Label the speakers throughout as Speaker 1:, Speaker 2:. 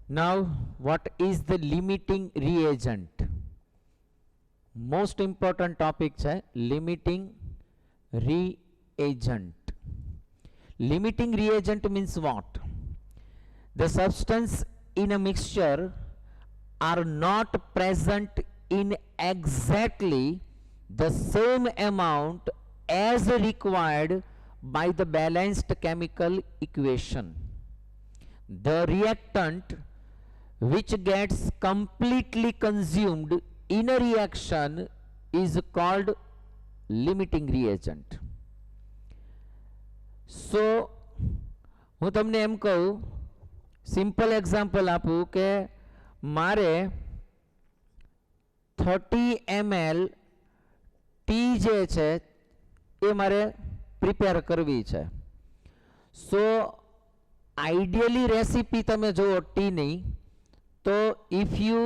Speaker 1: Now, what is the limiting reagent? Most important topic है limiting reagent. Limiting reagent means what? The substance in a mixture are not present in exactly the same amount as required by the balanced chemical equation. The reactant which gets completely consumed in a reaction is called limiting reagent. So હું તમને એમ કહું, simple example આપું કે મારે 30 ml T જે છે એ મારે prepare કરવી છે. સો આઈડિયલી રેસીપી તમે જુઓ ટીની, તો if you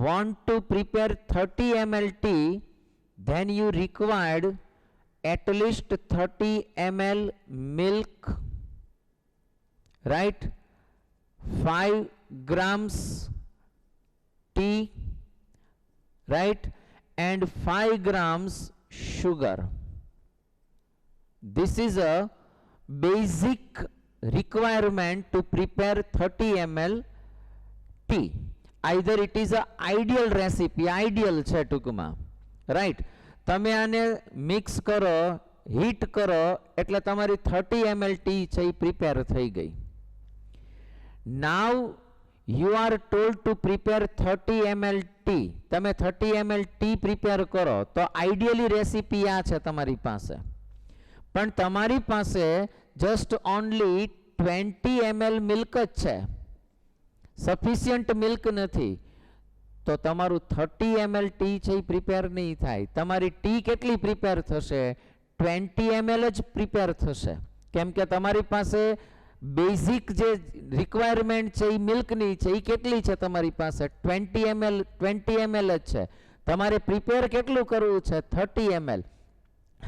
Speaker 1: want to prepare 30 ml tea, then you required at least 30 ml milk, right? 5 grams tea, right? And 5 grams sugar. This is a basic requirement to prepare 30 ml tea. Either it is a ideal recipe, ideal છે ટૂંકમાં, right? તમે આને mix કરો, heat કરો એટલે તમારી 30 ml T છે એ prepare થઈ ગઈ. Now you are told to prepare 30 ml T. તમે 30 ml ટી પ્રિપેર કરો તો આઈડિયલી રેસીપી આ છે તમારી પાસે, પણ તમારી પાસે જસ્ટ ઓનલી 20 ml મિલ્ક જ છે, સફિશિયન્ટ મિલ્ક નથી, તો તમારું 30 ml ટી છે એ પ્રિપેર નહીં થાય. તમારી ટી કેટલી પ્રિપેર થશે? 20 ml જ પ્રિપેર થશે. કેમ કે તમારી પાસે બેઝિક જે રિક્વાયરમેન્ટ છે એ મિલ્કની છે, એ કેટલી છે તમારી પાસે? 20 ml જ છે. તમારે પ્રિપેર કેટલું કરવું છે? 30 ml.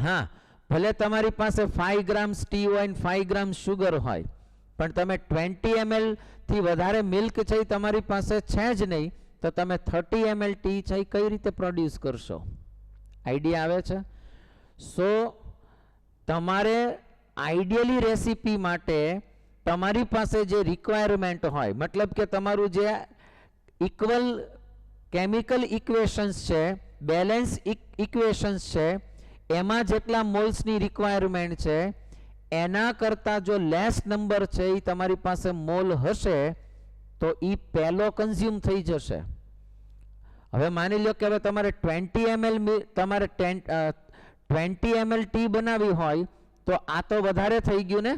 Speaker 1: હા, ભલે તમારી પાસે 5 ગ્રામ્સ ટી હોય ને 5 ગ્રામ શુગર હોય, પણ તમે 20 ml થી વધારે મિલ્ક છે તમારી પાસે છે જ નહીં, તો તમે 30 ml ટી છે કઈ રીતે પ્રોડ્યુસ કરશો? આઈડિયા આવે છે? સો તમારે આઈડિયલી રેસીપી માટે તમારી પાસે જે રિક્વાયરમેન્ટ હોય, મતલબ કે તમારું જે ઇક્વલ કેમિકલ ઇક્વેશન્સ છે, બેલેન્સ ઇક્વેશન્સ છે, એમાં જેટલા મોલ્સની રિક્વાયરમેન્ટ છે એના કરતાં જો લેસ નંબર છે એ તમારી પાસે મોલ હશે તો એ પહેલો કન્ઝ્યુમ થઈ જશે. હવે માની લો કે હવે તમારે 20 ml તમારે 20 ml ટી બનાવી હોય તો આ તો વધારે થઈ ગયું ને?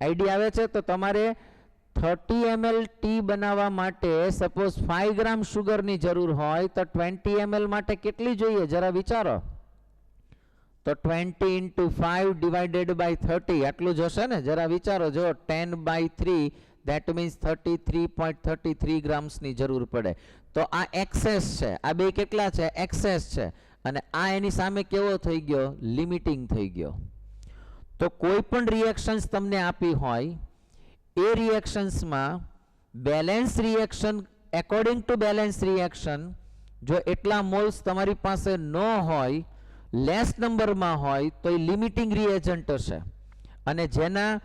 Speaker 1: આઈડિયા આવે છે? તો તમારે 30 ml ટી બનાવવા માટે સપોઝ 5 ગ્રામ શુગરની જરૂર હોય તો 20 ml માટે કેટલી જોઈએ જરા વિચારો. તો 20 into 5 divided by 30 આટલું જશે ને? જરા વિચારો. જો 10 by 3 that means 33.33 ગ્રામ્સની જરૂર પડે. તો આ એક્સેસ છે, આ બે કેટલા છે? એક્સેસ છે. અને આ એની સામે કેવો થઈ ગયો? લિમિટિંગ થઈ ગયો. તો કોઈ પણ રિએક્શન્સ તમને આપી હોય, એ રિએક્શન્સમાં balance reaction, according to balance reaction, જો એટલા મોલ્સ તમારી પાસે ન હોય, લેસ નંબરમાં હોય, તો એ લિમિટિંગ રિએજન્ટ હશે. અને જેના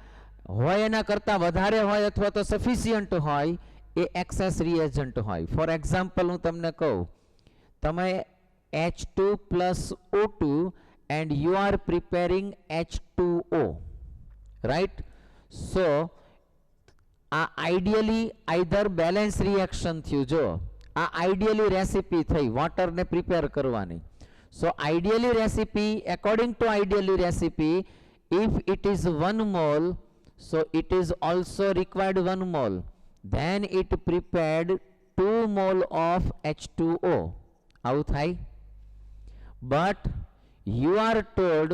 Speaker 1: હોય એના કરતાં વધારે હોય અથવા તો સફિશિયન્ટ હોય એ એક્સેસ રિએજન્ટ હોય. ફોર એક્ઝામ્પલ હું તમને કહું, તમે H2 plus O2 and you are preparing H2O, right? So આ આઈડિયલી આઈધર બેલેન્સ રિએક્શન થયું. જો આ આઈડિયલી રેસીપી થઈ વોટરને પ્રિપેર કરવાની. So ideally recipe, according to ideally recipe, if it is 1 mole, so it is also required 1 mole. Then it prepared 2 mole of H2O. આવું થાય? But you are told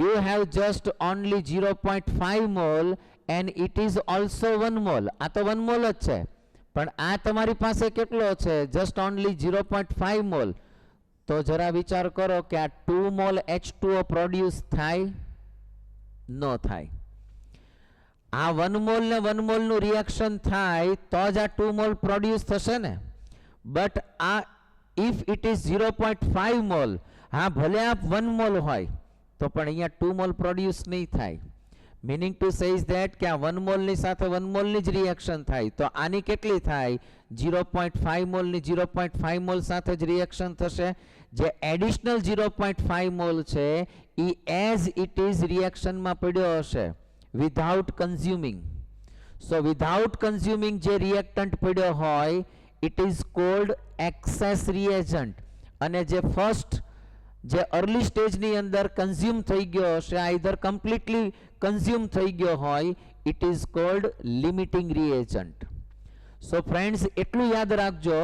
Speaker 1: you have just only 0.5 mole and it is also 1 mole. આ તો 1 mole જ છે, પણ આ તમારી પાસે કેટલો છે? just only 0.5 mole. તો જરા વિચાર કરો કે આ 2 મોલ H2O પ્રોડ્યુસ થાય? ન થાય. આ 1 મોલ ને 1 મોલ નું રિએક્શન થાય તો જ આ 2 મોલ પ્રોડ્યુસ થશે ને. બટ આ ઇફ ઇટ ઇઝ 0.5 મોલ, હા ભલે આ 1 મોલ હોય તો પણ અહીંયા 2 મોલ પ્રોડ્યુસ નહીં થાય. Meaning to say is that કે આ 1 મોલની સાથે 1 મોલની જ રિએક્શન થાય તો આની કેટલી થાય? 0.5 મોલની 0.5 મોલ સાથે જ રિએક્શન થશે. જે એડિશનલ 0.5 મોલ છે એ એઝ ઇટ ઇઝ રિએક્શનમાં પડ્યો હશે વિધાઉટ કન્ઝ્યુમિંગ. સો વિધાઉટ કન્ઝ્યુમિંગ જે રિએક્ટન્ટ પડ્યો હોય it is called access reagent. અને જે ફર્સ્ટ જે અર્લી સ્ટેજની અંદર કન્ઝ્યુમ થઈ ગયો હશે, આઈધર કમ્પ્લીટલી કન્ઝ્યુમ થઈ ગયો હોય, it is called limiting reagent. So friends એટલું યાદ રાખજો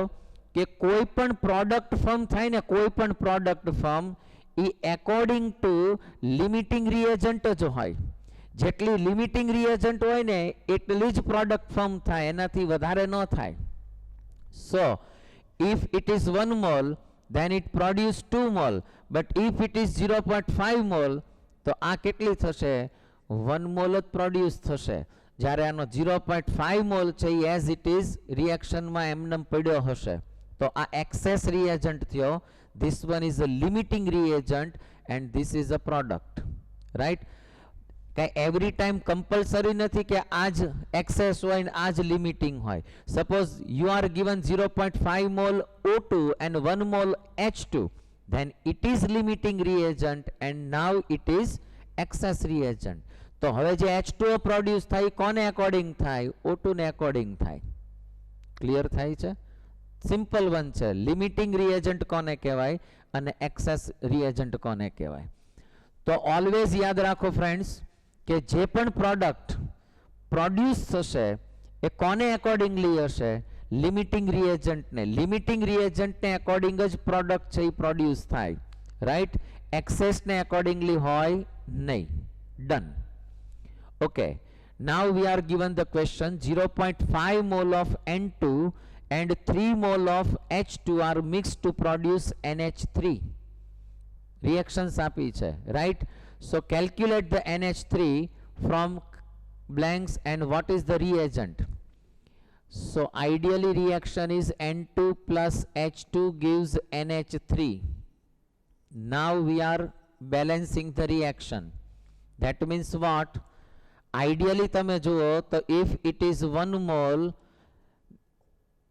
Speaker 1: કે કોઈ પણ પ્રોડક્ટ ફર્મ થાય ને, કોઈ પણ product firm A according to limiting reagent જ હોય. જેટલી લિમિટિંગ રિએજન્ટ હોય ને એટલી જ પ્રોડક્ટ ફર્મ થાય, એનાથી વધારે ન થાય. સો if it is 1 mole then it produce 2 mole, but if it is 0.5 mole તો આ કેટલી થશે? 1 mole જ પ્રોડ્યુસ થશે. જ્યારે આનો 0.5 મોલ છે એ એઝ ઇટ ઇઝ રિએક્શનમાં એમનેમ પડ્યો હશે તો આ એક્સેસ રિએજન્ટ થયો. This one is a limiting reagent and this is a product. Right? કઈ એવરી ટાઈમ કમ્પલસરી નથી કે આ જ એક્સેસ હોય ને આ જ લિમિટિંગ હોય. Suppose you are given 0.5 mall O2 and 1 mole H2, then it is limiting reagent and now it is excess reagent. તો હવે જે H2O પ્રોડ્યુસ થાય કોને એકોર્ડિંગ થાય? O2 ને એકોર્ડિંગ થાય. ક્લિયર થાય છે? સિમ્પલ વન છે. લિમિટિંગ રિએજન્ટ કોને કહેવાય અને એક્સેસ રિએજન્ટ કોને કહેવાય? તો ઓલવેઝ યાદ રાખો ફ્રેન્ડ્સ કે જે પણ પ્રોડક્ટ પ્રોડ્યુસ થશે એ કોને એકોર્ડિંગલી હશે? લિમિટિંગ રિએજન્ટને. લિમિટિંગ રિએજન્ટને એકોર્ડિંગ જ પ્રોડક્ટ છે એ પ્રોડ્યુસ થાય. રાઈટ? એક્સેસને એકોર્ડિંગલી હોય નહીં. Done. Okay, now we are given the question 0.5 mole of N2 and 3 mole of H2 are mixed to produce NH3. Reactions api che, right? So calculate the NH3 from blanks and what is the reagent. So ideally reaction is N2 plus H2 gives NH3. Now we are balancing the reaction. That means what? Ideally તમે જુઓ તો if it is 1 mole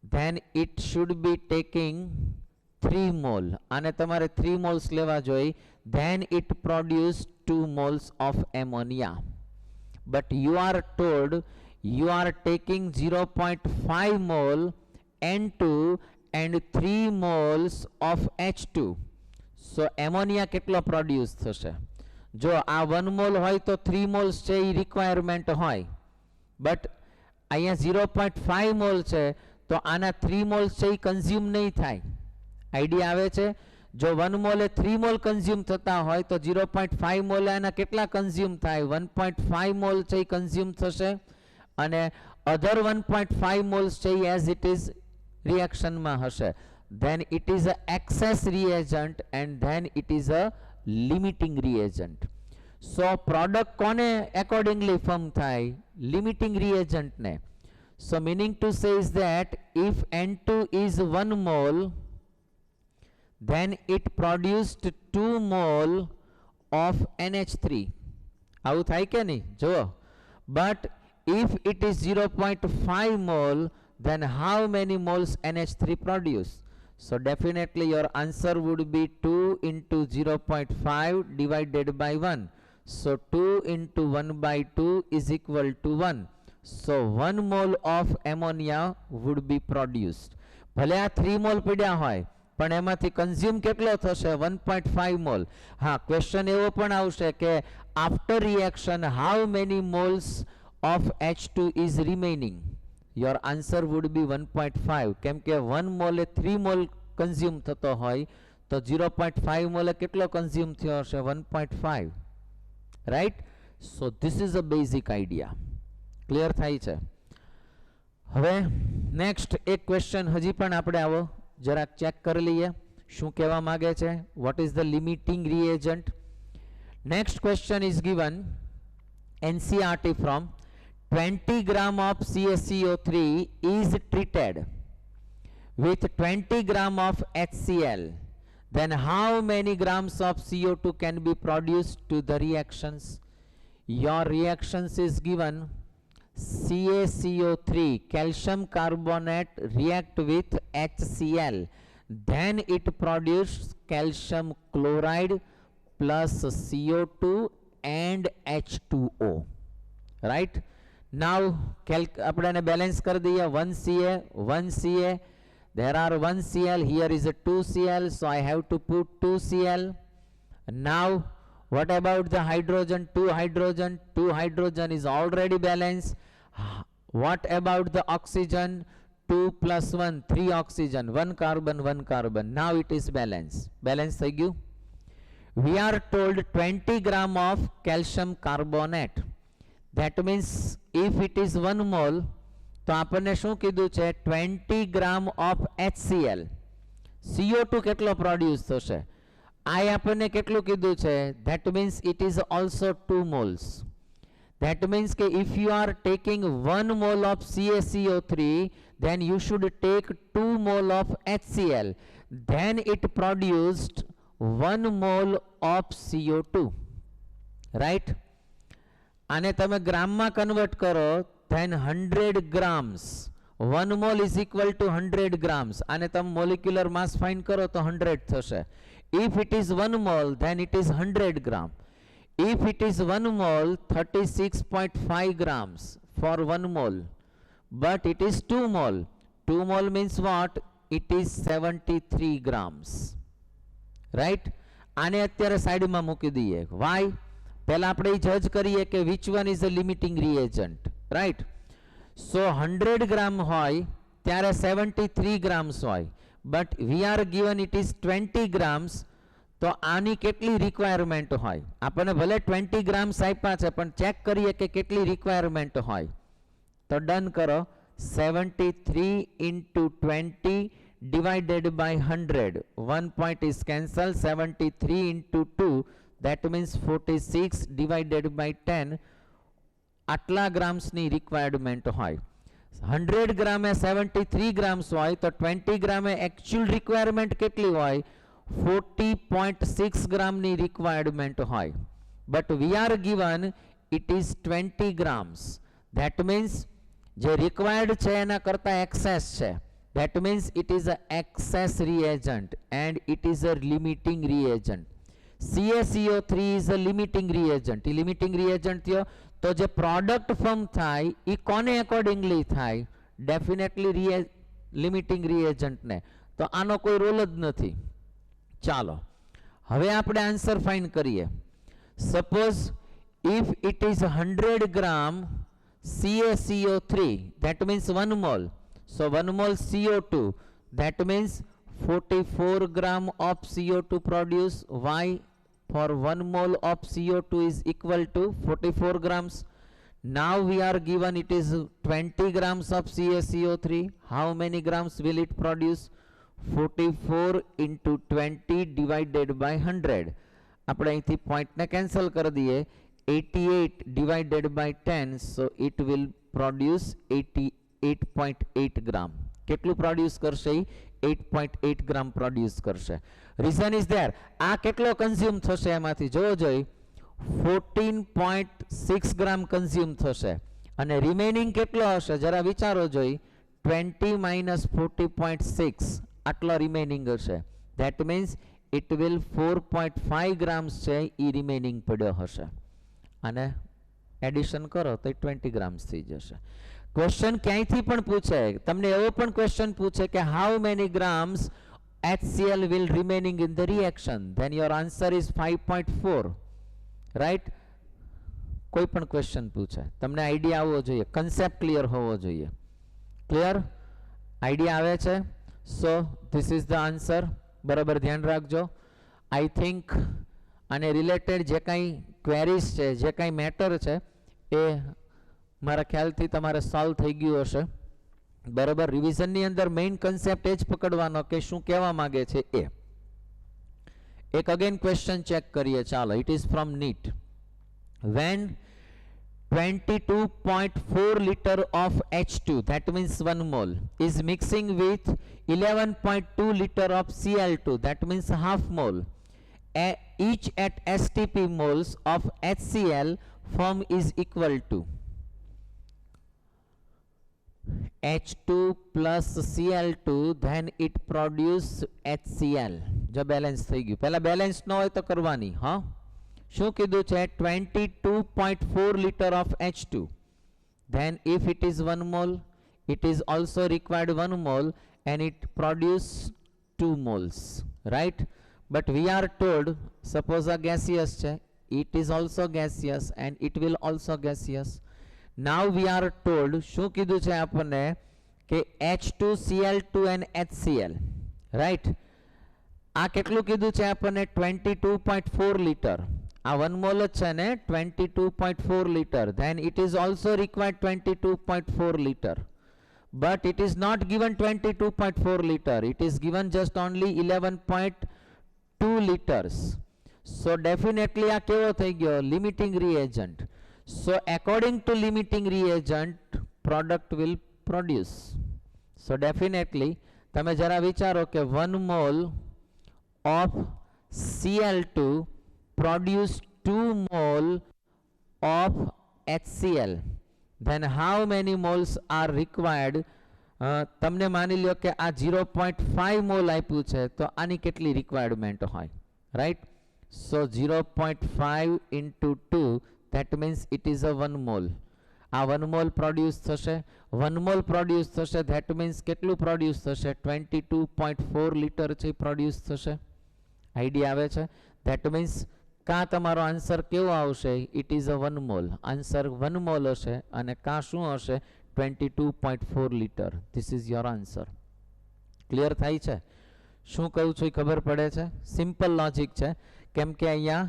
Speaker 1: then it should be taking 3 mole અને તમારે 3 moles લેવા જોઈએ. then it produce 2 moles of ammonia. but you are told you are taking 0.5 mole N2 and 3 moles of H2. so ammonia કેટલો produce થશે? જો આ 1 mall હોય તો 3 મોલ્સ છે એ રિક્વાયરમેન્ટ હોય. બટ અહીંયા 0.5 મોલ છે તો આના 3 મોલ્સ છે એ કન્ઝ્યુમ નહીં થાય. આઈડિયા આવે છે? જો 1 મોલે 3 મોલ કન્ઝ્યુમ થતા હોય તો 0.5 મોલે આના કેટલા કન્ઝ્યુમ થાય? 1.5 મોલ છે એ કન્ઝ્યુમ થશે અને અધર 1.5 મોલ્સ છે એ એઝ ઇટ ઇઝ રિએક્શનમાં હશે. then it is a excess reagent and then it is a limiting reagent. so product kone accordingly form thai? limiting reagent ne. so meaning to say is that if N2 is 1 mole then it produced 2 mole of NH3. આવું થાય કે નહીં? જુઓ. but if it is 0.5 mole then how many moles NH3 produce? So definitely your answer would be 2 into 0.5 divided by 1. So 2 into 1 by 2 is equal to 1. So 1 mole of ammonia would be produced. ભલે આ 3 mall પડ્યા હોય પણ એમાંથી consume કેટલો થશે? 1.5 mall. હા, question એવો પણ આવશે કે after reaction how many moles of H2 is remaining? your answer would be 1.5 કેમ કે 1 મોલે 3 મોલ કન્ઝ્યુમ થતો હોય તો 0.5 મોલે કેટલો કન્ઝ્યુમ થયો હશે? 1.5. Right? So this is a basic idea. Clear થાય છે? હવે નેક્સ્ટ એક ક્વેશ્ચન હજી પણ આપણે આવો જરાક ચેક કરી લઈએ શું કહેવા માંગે છે. What is the limiting reagent? Next question is given NCERT from 20 gram of CaCO3 is treated with 20 gram of HCl, then how many grams of CO2 can be produced to the reactions? Your reactions is given CaCO3, calcium carbonate, react with HCl, then it produces calcium chloride plus CO2 and H2O, right? Now આપણે balance કરી દઈએ 1Ca, there are 1 Cl, here is a 2 Cl, so I have to put 2 Cl. Now what about the hydrogen? 2 hydrogen, 2 hydrogen is already balanced. What about the oxygen? 2 plus 1, 3 oxygen, 1 carbon, 1 carbon. Now it is balanced. Balance થઈ ગયું. We are told 20 gram of calcium carbonate. That means if it is 1 mole, તો આપણને શું કીધું છે 20 ગ્રામ of HCl. CO2 કેટલો produce થશે? I આપણને કેટલું કીધું છે? That means it is also 2 moles. That means કે if you are taking 1 mole of CaCO3, then you should take 2 mole of HCl. Then it produced 1 mole of CO2. Right? આને તમે ગ્રામમાં convert કરો, then 100 grams. 1 mole is equal to 100 grams. આને તમે molecular mass find કરો તો 100 થશે. If it is 1 mole, then it is 100 gram. If it is 1 mole, 36.5 grams for 1 mole. But it is 2 mole. 2 mole means what? It is 73 grams. Right? આને અત્યારે સાઈડમાં મૂકી દઈએ. Why? પહેલા આપણે જજ કરીએ કે which one is a limiting reagent. Right? So 100 gram હોય ત્યારે 73 grams હોય. But we are given it is 20 grams. તો આની કેટલી રિક્વાયરમેન્ટ હોય? આપણને ભલે 20 grams આપ્યા છે પણ ચેક કરીએ કે કેટલી રિક્વાયરમેન્ટ હોય. તો ડન કરો. 73 into 20 divided by 100. 1 point is cancelled. 73 into 2, that means 46 divided by 10. આટલા ગ્રામ્સની રિક્વાયરમેન્ટ હોય. 100 ગ્રામે 73 ગ્રામ્સ હોય તો 20 ગ્રામે એકચ્યુઅલ રિક્વાયરમેન્ટ કેટલી હોય? 40.6 ગ્રામની રિક્વાયરમેન્ટ હોય. But we are given it is 20 grams. That means જે રિક્વાયર્ડ છે એના કરતાં એક્સેસ છે. That means it is a access reagent and it is a limiting reagent. CaCO3 is a limiting reagent. A limiting reagent થયો તો જે product form થાય એ કોને અકોર્ડિંગલી થાય? ડેફિનેટલી લિમિટિંગ રિએજન્ટને. તો આનો કોઈ રોલ જ નથી. ચાલો હવે આપણે આન્સર ફાઇન્ડ કરીએ. Suppose if it is 100 gram CaCO3, that means 1 mole. So 1 mole CO2, that means 44 gram of CO2 produce. Why? For 1 mole of CO2 is equal to 44 grams. Now we are given it is 20 grams of CaCO3. How many grams will it produce? 44 into 20 divided by 100. આપણે અહીંથી પોઈન્ટને cancel કરી દઈએ. 88 divided by 10, so it will produce 88.8 gram. કેટલું produce કરશે? 8.8 ગ્રામ produce કરશે. Reason is there. આ કેટલો કન્ઝ્યુમ થશે એમાંથી જોવો જોઈએ. 14.6 ગ્રામ કન્ઝ્યુમ થશે અને રિમેનિંગ કેટલો હશે જરા વિચારો જોઈ. 20 minus 40.6 આટલો રિમેનિંગ હશે. That means it will 4.5 grams છે એ રિમેનિંગ પડ્યો હશે. અને એડિશન કરો તો 20 ગ્રામ્સ થઈ જશે. ક્વેશ્ચન ક્યાંયથી પણ પૂછે, તમને એવો પણ ક્વેશ્ચન પૂછે કે how many grams HCl will remaining in the reaction, then your answer is 5.4. Right? કોઈ પણ ક્વેશ્ચન પૂછે તમને આઈડિયા આવવો જોઈએ, કન્સેપ્ટ ક્લિયર હોવો જોઈએ. ક્લિયર? આઈડિયા આવે છે? સો ધીસ ઇઝ ધ આન્સર. બરાબર ધ્યાન રાખજો. આઈ થિંક આને રિલેટેડ જે કાંઈ ક્વેરીઝ છે, જે કાંઈ મેટર છે એ મારા ખ્યાલથી તમારે સોલ્વ થઈ ગયું હશે. બરાબર? રિવિઝનની અંદર મેઇન કન્સેપ્ટ એ જ પકડવાનો કે શું કહેવા માંગે છે એ. એક અગેન ક્વેશ્ચન ચેક કરીએ. ચાલો, it is from NEET. When 22.4 liter of H2, that means 1 mole, is mixing with 11.2 liter of Cl2, that means half mole. Each at STP moles of HCl, form is equal to H2 plus Cl2, then it produce HCl. जो balance થઈ ગયું, પહેલા balance ન હોય તો કરવાની. હા, શું કીધું છે? 22.4 liter of H2. Then if it is 1 mole, it is also required 1 mole and it produce 2 moles, right? But we are told, suppose a gaseous છે, it is also gaseous and it will also gaseous. Now we are told, શું કીધું છે આપણને કે H2, Cl2 and HCl, right? આ કેટલું કીધું છે આપણને? 22.4 liter. આ 1 mole જ છે ને, 22.4 liter. Then it is also required 22.4 liter. But it is not given 22.4 liter. It is given just only 11.2 liters. So definitely આ કેવો થઈ ગયો? Limiting reagent. So according to limiting reagent, product will produce. So definitely તમે જરા વિચારો કે 1 mole of Cl2 produce 2 mole of HCl. Then how many moles are required? તમને માની લ્યો કે આ 0.5 mole આપ્યું છે, તો આની કેટલી રિક્વાયરમેન્ટ હોય, right? So 0.5 into 2, that means it is a 1 mole. આ 1 mole produce થશે, 1 mole produce થશે, that means કેટલું produce થશે? 22.4 liter છે produce થશે. આઈડિયા આવે છે? That means કા તમારો આન્સર કેવો આવશે? It is a 1 mole. Answer 1 mole હશે અને કા શું હશે? 22.4 liter. This is your answer. Clear થાય છે? શું કહું છું એ ખબર પડે છે? સિમ્પલ લોજિક છે, કેમ કે અહીંયા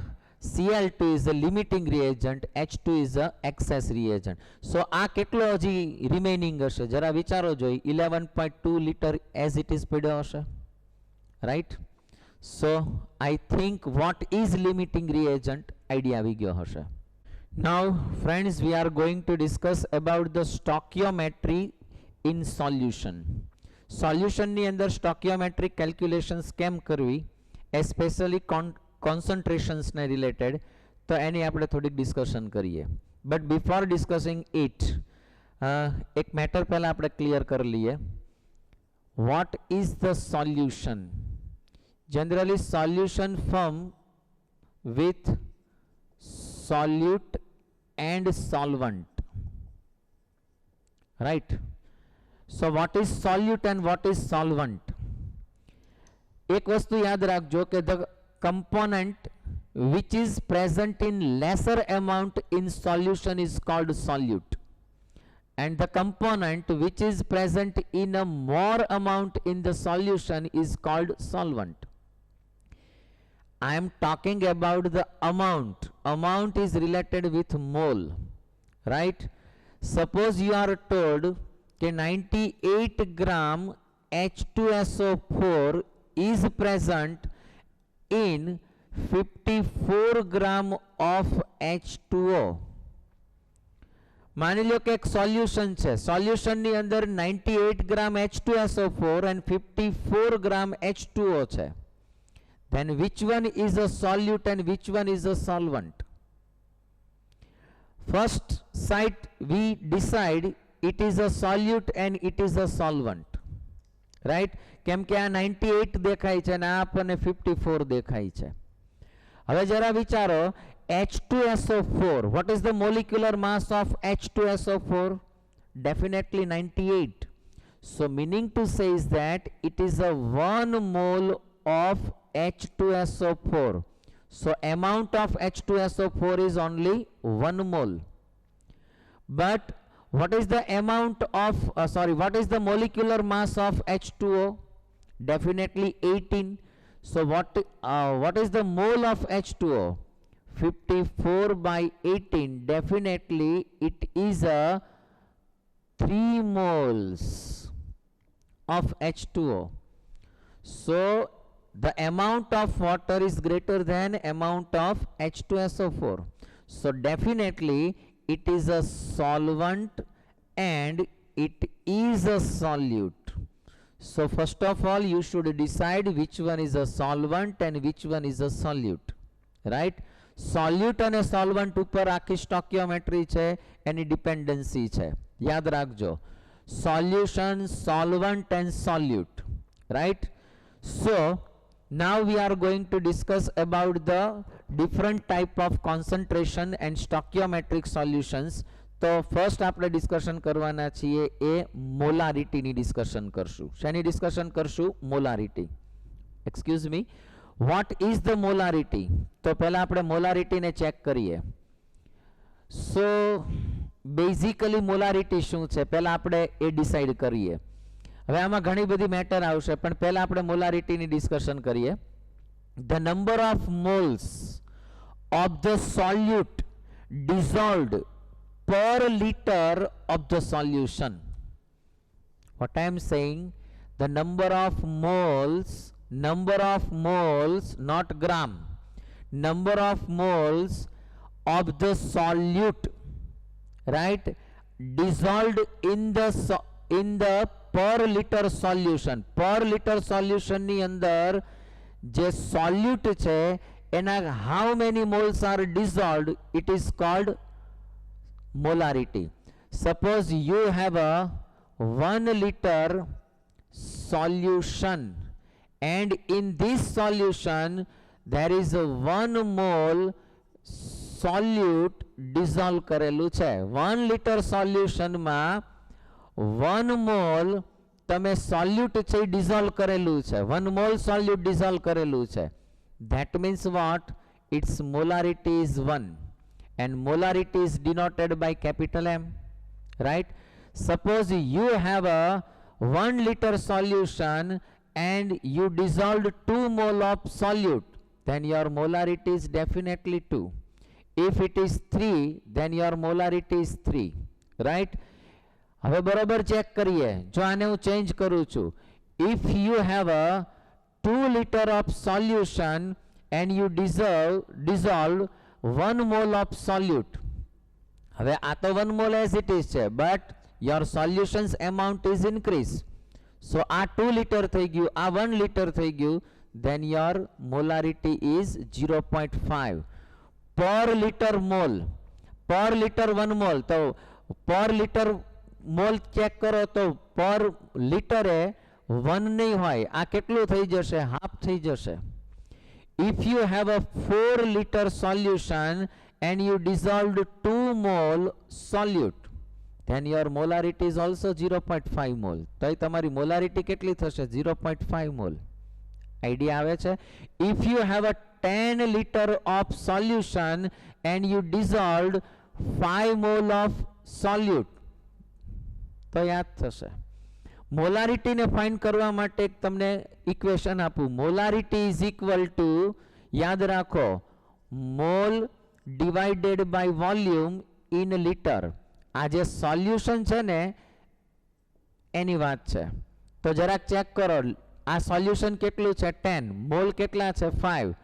Speaker 1: Cl2 is a limiting reagent, H2 is a excess reagent. So આ કેટલો હજી રિમેનિંગ હશે? જરા વિચારો જોઈ. 11.2 liter as it is પડ્યો હશે, right? So I think what is limiting reagent idea આવી ગયો હશે. Now friends, we are going to discuss about the stoichiometry in solution. Solution ની અંદર stoichiometric calculations કેમ કરવી, especially concentrations ને related, તો એની આપણે થોડીક ડિસ્કશન કરીએ. But before discussing it, એક મેટર પહેલા આપણે ક્લિયર કરી લઈએ. What is the solution? Generally solution form with solute and solvent, right? So what is solute and what is solvent? એક વસ્તુ યાદ રાખજો કે the component which is present in lesser amount in solution is called solute, and the component which is present in a more amount in the solution is called solvent. I am talking about the amount. Amount is related with mole, right? Suppose you are told that 98 gram H2SO4 is present in 54 gram of H2O. માની લો કે એક solution છે, સોલ્યુશનની અંદર 98 ગ્રામ H2SO4 and 54 gram H2O છે. Then which one is a solute and which one is a solvent? First sight we decide it is a solute and it is a solvent, right? કેમ કે આ 98 દેખાય છે અને આ આપણને 54 દેખાય છે. હવે જરા વિચારો, H2SO4, what is the molecular mass of H2SO4? Definitely 98. So meaning to say is that it is a 1 mole of H2SO4. So amount of H2SO4 is only 1 mole. But what is the amount of what is the molecular mass of H2O? Definitely 18. So what is the mole of H2O? 54 by 18. Definitely it is a 3 moles of H2O. So the amount of water is greater than amount of H2SO4. So definitely it is a solvent and it is a solute. So first of all you should decide which one is a solvent and which one is a solute, right? Solute અને solvent ઉપર આખી સ્ટોકિયોમેટ્રી છે, એની dependency છે, યાદ રાખજો. Solution, solvent and solute, right? So now we are going to discuss about the different type of concentration and stoichiometric solutions. તો first આપણે discussion કરવાના છીએ એ મોલારિટીની ડિસ્કશન કરશું. શેની ડિસ્કશન કરશું? Molarity. Excuse me, vote is the molarity? તો પહેલા આપણે મોલારિટીને ચેક કરીએ. સો બેઝિકલી મોલારિટી શું છે પહેલા આપણે એ ડિસાઈડ કરીએ. હવે આમાં ઘણી બધી મેટર આવશે, પણ પહેલા આપણે મોલારિટીની ડિસ્કશન કરીએ. The number of moles of the solute dissolved per liter of the solution. What I am saying, the number of moles, not gram, number of moles of the solute, right, dissolved in the per liter solution. Per liter solution ની અંદર જે solute છે એના how many moles are dissolved, it is called molarity. Suppose you have a 1 liter solution and in this solution there is a 1 mole solute dissolve કરેલું છે. 1 liter solution માં 1 mole તમે solute છે dissolve કરેલું છે. 1 mole solute dissolve કરેલું છે. That means what? Its molarity is 1. And molarity is denoted by capital M, right? Suppose you have a 1 liter solution and you dissolved 2 mole of solute, then your molarity is definitely 2. If it is 3, then your molarity is 3, right? હવે બરોબર check કરીએ. જો આને હું change કરું છું, if you have a 2 liter of solution and you dissolve 1 mole of solute. હવે આ તો 1 mole as it is છે, but your solution's amount is increased. So આ 2 liter થઈ ગયું, આ 1 liter થઈ ગયું, then your molarity is 0.5 per liter mole. Per liter 1 mole. તો per liter mole ચેક કરો તો per liter એ 1 નહીં હોય, આ કેટલું થઈ જશે? હાફ થઈ જશે. If you have a 4 liter solution and you dissolved 2 mole solute, then your molarity is also 0.5 mole. તો તમારી molarity કેટલી થશે? 0.5 mole. આઈડિયા આવે છે? If you have a 10 liter of solution and you dissolved 5 mole of solute, તો યાદ થશે. Molarity ને ફાઇન્ડ કરવા માટે એક તમને ઇક્વેશન આપું. મોલારિટી ઇઝ ઇક્વલ ટુ, યાદ રાખો, mole divided by volume in litre. આ જે સોલ્યુશન છે ને એની વાત છે. તો જરાક ચેક કરો, આ સોલ્યુશન કેટલું છે? 10. મોલ કેટલા છે? 5.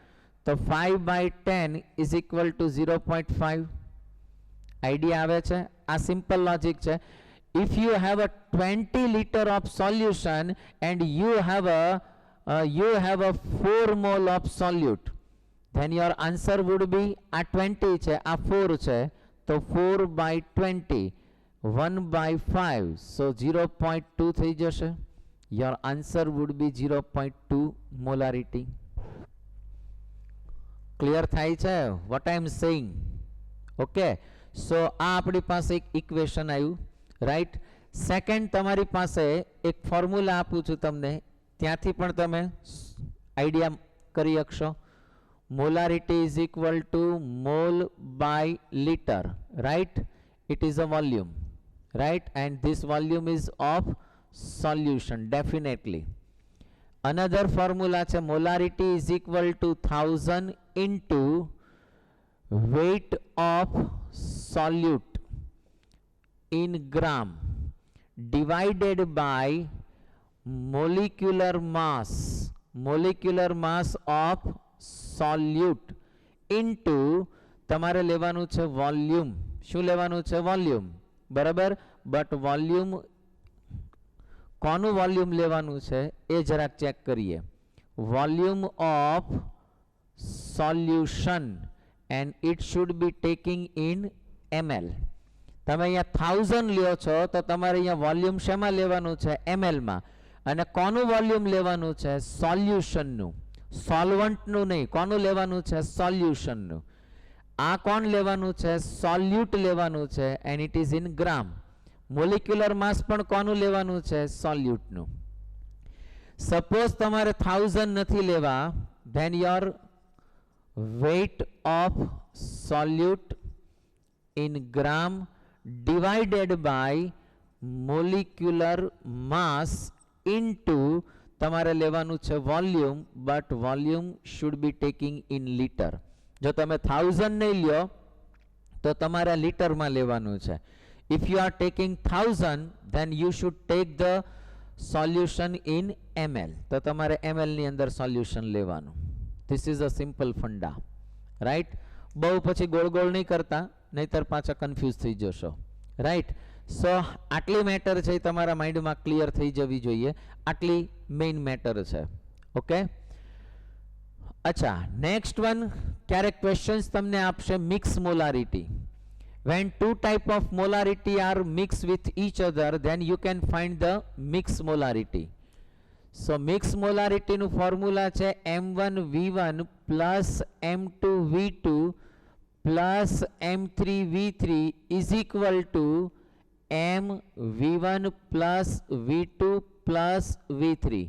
Speaker 1: તો 5 બાય 10 ઇઝ ઇક્વલ ટુ 0.5. આઈડિયા આવે છે? આ સિમ્પલ લોજિક છે. If you have a 20 liter of solution and you have a 4 mole of solute, then your answer would be a 20 છે, આ 4 છે, તો 4 by 20, 1 by 5, so 0.2 થઈ જશે. Your answer would be 0.2 molarity. Clear થાય છે what I am saying? Okay, so આ આપણી પાસે એક ઇક્વેશન આવ્યું, રાઈટ. સેકન્ડ તમારી પાસે એક ફોર્મ્યુલા આપું છું તમને, ત્યાંથી પણ તમે આઈડિયા કરી શકશો. Molarity is equal to mole by litre, right? It is a volume, right? And this volume is of solution definitely. Another formula છે molarity is equal to 1000 into weight of solute in gram divided by molecular mass of solute into તમારે લેવાનું છે volume. શું લેવાનું છે? Volume. બરાબર. But volume કોનું volume લેવાનું છે એ જરાક ચેક કરીએ. Volume of solution and it should B taking in ml. તમે અહીંયા 1000 લ્યો છો તો તમારે અહીંયા વોલ્યુમ શેમાં લેવાનું છે? ml માં. અને કોનું વોલ્યુમ લેવાનું છે? સોલ્યુશનનું, સોલ્વન્ટનું નહીં. કોનું લેવાનું છે? સોલ્યુશનનું. આ કોણ લેવાનું છે? સોલ્યુટ લેવાનું છે and it is in gram. Molecular mass પણ કોનું લેવાનું છે? સોલ્યુટનું. સપોઝ તમારે 1000 નથી લેવા, then your weight of solute in gram divided by molecular mass into તમારે લેવાનું છે volume, but volume should be taking in litre. જો તમે 1000 નહીં લ્યો તો તમારે લીટરમાં લેવાનું છે. If you are taking 1000 then you should take the solution in ml. તો તમારે ml ની અંદર સોલ્યુશન લેવાનું. This is a simple funda, right. બહુ પછી ગોળ ગોળ નહીં કરતા, નહીતર પાછા કન્ફ્યુઝ થઈ જશો, રાઈટ. સો આટલી મેટર છે તમારા માઇન્ડમાં ક્લિયર થઈ જવી જોઈએ. આટલી મેઇન મેટર છે. ઓકે. અચ્છા, નેક્સ્ટ વન. ક્યારેક ક્વેશ્ચન્સ તમને આપશે mix molarity. When two type of molarity are mixed with each other, then you can find the mixed molarity. So mixed molarity નું ફોર્મ્યુલા છે M1V1 plus M2V2 plus M3V3 is equal to MV1 plus V2 plus V3.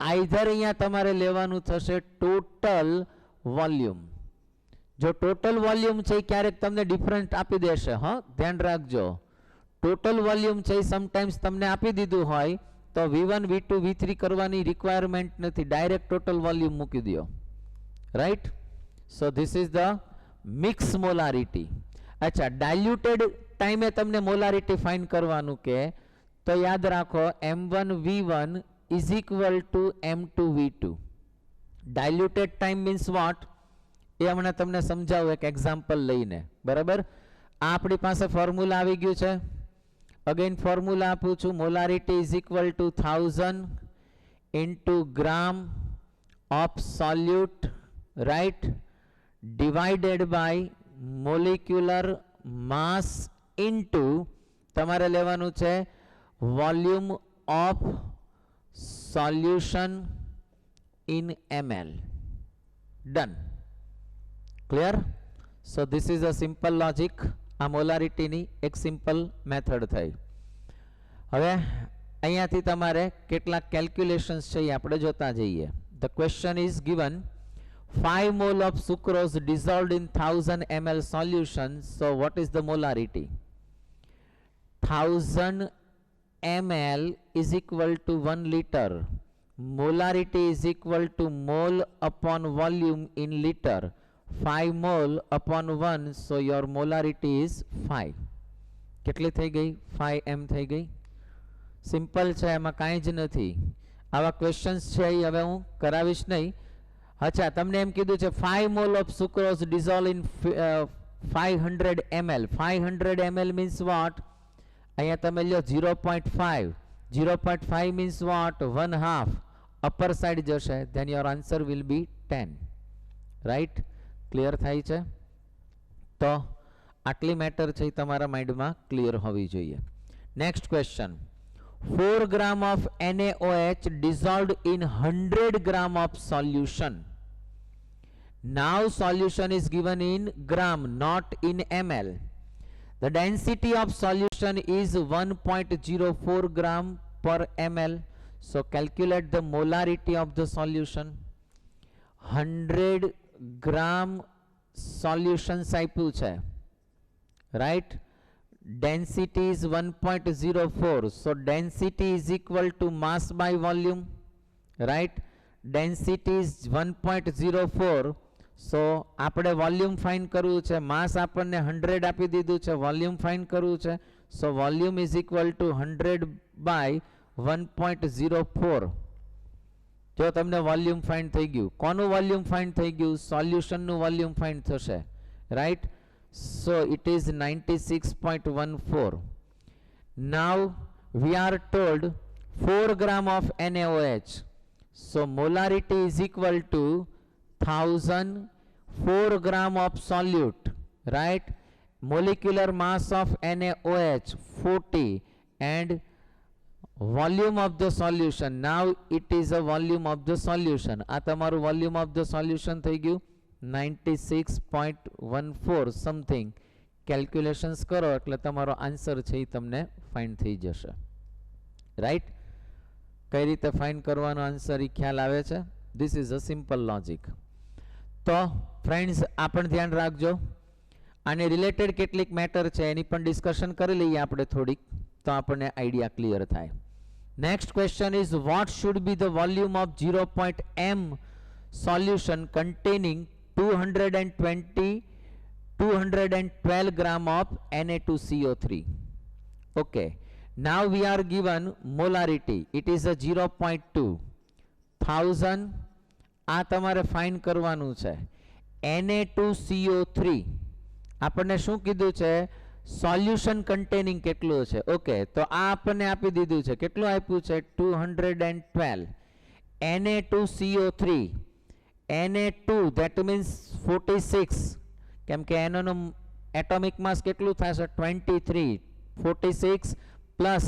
Speaker 1: Either અહીંયા તમારે લેવાનું થશે total volume. જો total volume છે ક્યારેક તમને ડિફરન્ટ આપી દેશે, હા, ધ્યાન રાખજો. ટોટલ વોલ્યુમ છે સમટાઈમ્સ તમને આપી દીધું હોય તો V1 V2 V3 કરવાની રિક્વાયરમેન્ટ નથી, ડાયરેક્ટ ટોટલ વોલ્યુમ મૂકી દો, right. So this is the mix molarity. અચ્છા, ડાયલ્યુટેડ ટાઈમે તમને મોલારિટી ફાઇન્ડ કરવાનું કે તો યાદ રાખો M1V1 is equal to M2V2. Diluted time means what એ હમણાં તમને સમજાવું એક એક્ઝામ્પલ લઈને. બરાબર. આ આપણી પાસે ફોર્મ્યુલા આવી ગયું છે. અગેન ફોર્મ્યુલા આપું છું. Molarity is equal to 1000 into gram of solute, right, divided by molecular mass into તમારે લેવાનું છે volume of solution in ml. Done. Clear? So this is a simple logic. આ મોલારિટીની એક સિમ્પલ મેથડ થઈ. હવે અહીંયાથી તમારે કેટલાક કેલ્ક્યુલેશન્સ છે એ આપણે જોતા જઈએ. The question is given 5 mole of sucrose dissolved in 1000 ml solution. So what is the molarity? 1000 ml is equal to 1 liter. Molarity is equal to mole upon volume in liter. 5 mole upon 1, so your molarity is 5. કેટલી થઈ ગઈ? 5m થઈ ગઈ. Simple છે, એમાં કાંઈ જ નથી. આવા ક્વેશ્ચન્સ છે એ હવે હું કરાવીશ નહીં. અચ્છા, તમને એમ કીધું છે 5 mole of sucrose dissolved in 500 ml. 500 ml means what? અહીંયા તમે લ્યો 0.5. 0.5 means what? 1/2. અપર સાઈડ જશે, then your answer will be 10. Right? Clear થાય છે? તો આટલી મેટર છે તમારા માઇન્ડમાં ક્લિયર હોવી જોઈએ. Next question. 4 gram of NaOH dissolved in 100 gram of solution. Now solution is given in gram, not in ml. The density of solution is 1.04 gram per ml. So calculate the molarity of the solution. 100 gram solution આપ્યું છે, right? Density is 1.04. So density is equal to mass by volume, right? Density is 1.04. So આપણે volume find કરવું છે. માસ આપણને 100 આપી દીધું છે, volume find કરવું છે. So volume is equal to 100 by 1.04. જો તમને વોલ્યુમ ફાઇન્ડ થઈ ગયું. કોનું વોલ્યુમ ફાઇન્ડ થઈ ગયું? સોલ્યુશનનું વોલ્યુમ ફાઇન્ડ થશે, right? so it is 96.14. now we are told 4 gram of NaOH, so molarity is equal to 1000 4 gram of solute, right? Molecular mass of NaOH 40 and volume of the solution, now it is a volume of the solution. આ તમારું volume of the solution થઈ ગયું 96.14 something. Calculations કરો એટલે તમારો answer છે એ તમને find થઈ જશે, રાઈટ? કઈ રીતે ફાઇન્ડ કરવાનો આન્સર એ ખ્યાલ આવે છે? This is a simple logic. તો ફ્રેન્ડ્સ આ પણ ધ્યાન રાખજો. આને રિલેટેડ કેટલીક મેટર છે એની પણ ડિસ્કશન કરી લઈએ આપણે થોડીક, તો આપણને આઈડિયા ક્લિયર થાય. Next question is what should be the volume of 0.m solution containing 212 gram of Na2CO3. okay, now we are given molarity, it is a 0.2. 1000 આ તમારે ફાઇન્ડ કરવાનું છે. Na2CO3 આપણને શું કીધું છે? સોલ્યુશન કન્ટેનિંગ કેટલું છે? ઓકે, તો આ આપણને આપી દીધું છે. કેટલું આપ્યું છે? 212. Na2CO3, Na2 that means 46, કેમ કે એનો એટોમિક માસ કેટલું થશે? 23. 46 પ્લસ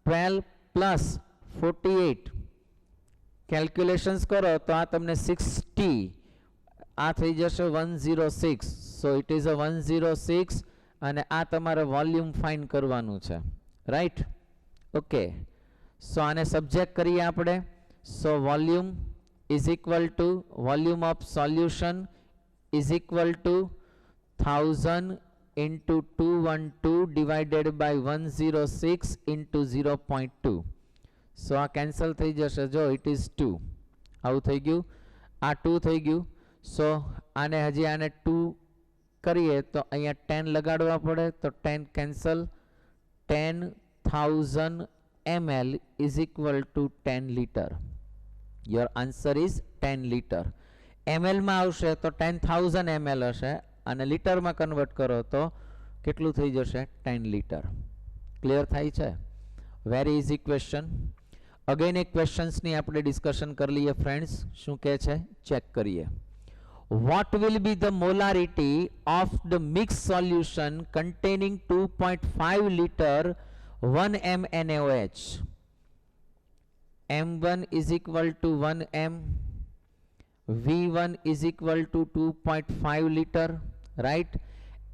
Speaker 1: 12 પ્લસ 48, કેલ્ક્યુલેશન્સ કરો તો આ તમને 60, આ થઈ જશે 106. સો ઇટ ઇઝ અ 106 અને આ તમારે વોલ્યુમ ફાઇન્ડ કરવાનું છે, રાઈટ? ઓકે, સો આને સબ્જેક્ટ કરીએ આપણે. So volume is equal to volume of solution is equal to 1000 into 212 divided by 106 into 0.2. so આ કેન્સલ થઈ જશે. જો ઇટ ઇઝ 2, આવું થઈ ગયું, આ 2 થઈ ગયું. સો આને હજી આને 2 કરીએ તો અહીંયા 10 લગાડવા પડે, તો 10 cancel. 10,000 ml is equal to 10 liter. your answer is 10 liter. ml માં આવશે તો 10,000 ml હશે અને લિટરમાં કન્વર્ટ કરો તો કેટલું થઈ જશે? 10 લિટર. ક્લિયર થાય છે? Very easy question. અગેન એક ક્વેશ્ચન્સની આપણે ડિસ્કશન કરી લઈએ ફ્રેન્ડ્સ. શું કહે છે ચેક કરીએ. what will be the molarity of the mixed solution containing 2.5 liter 1 m NaOH? m1 is equal to 1 m, v1 is equal to 2.5 liter, right?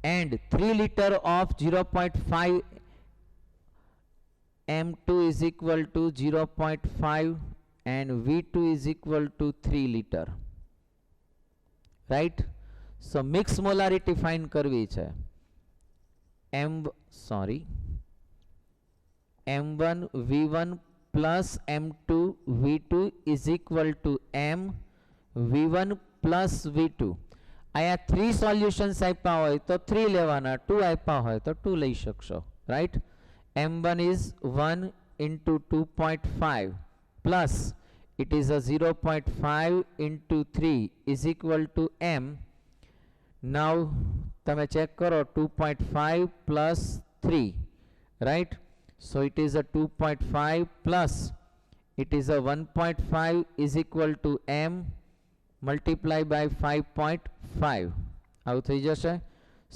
Speaker 1: and 3 liter of 0.5 m2 is equal to 0.5 and v2 is equal to 3 liter, right? so mix molarity find કરવી છે. m1 v1 plus m2 v2 is equal to m v1 plus v2. આયા 3 solutions આપ્યા હોય તો 3 લેવાના, 2 આપ્યા હોય તો 2 લઈ શકશો, right? m1 is 1 into 2.5 plus it is a 0.5 into 3 is equal to m. now તમે ચેક કરો 2.5 plus 3, right? so it is a 2.5 plus it is a 1.5 is equal to m multiply by 5.5. આવું થઈ જશે.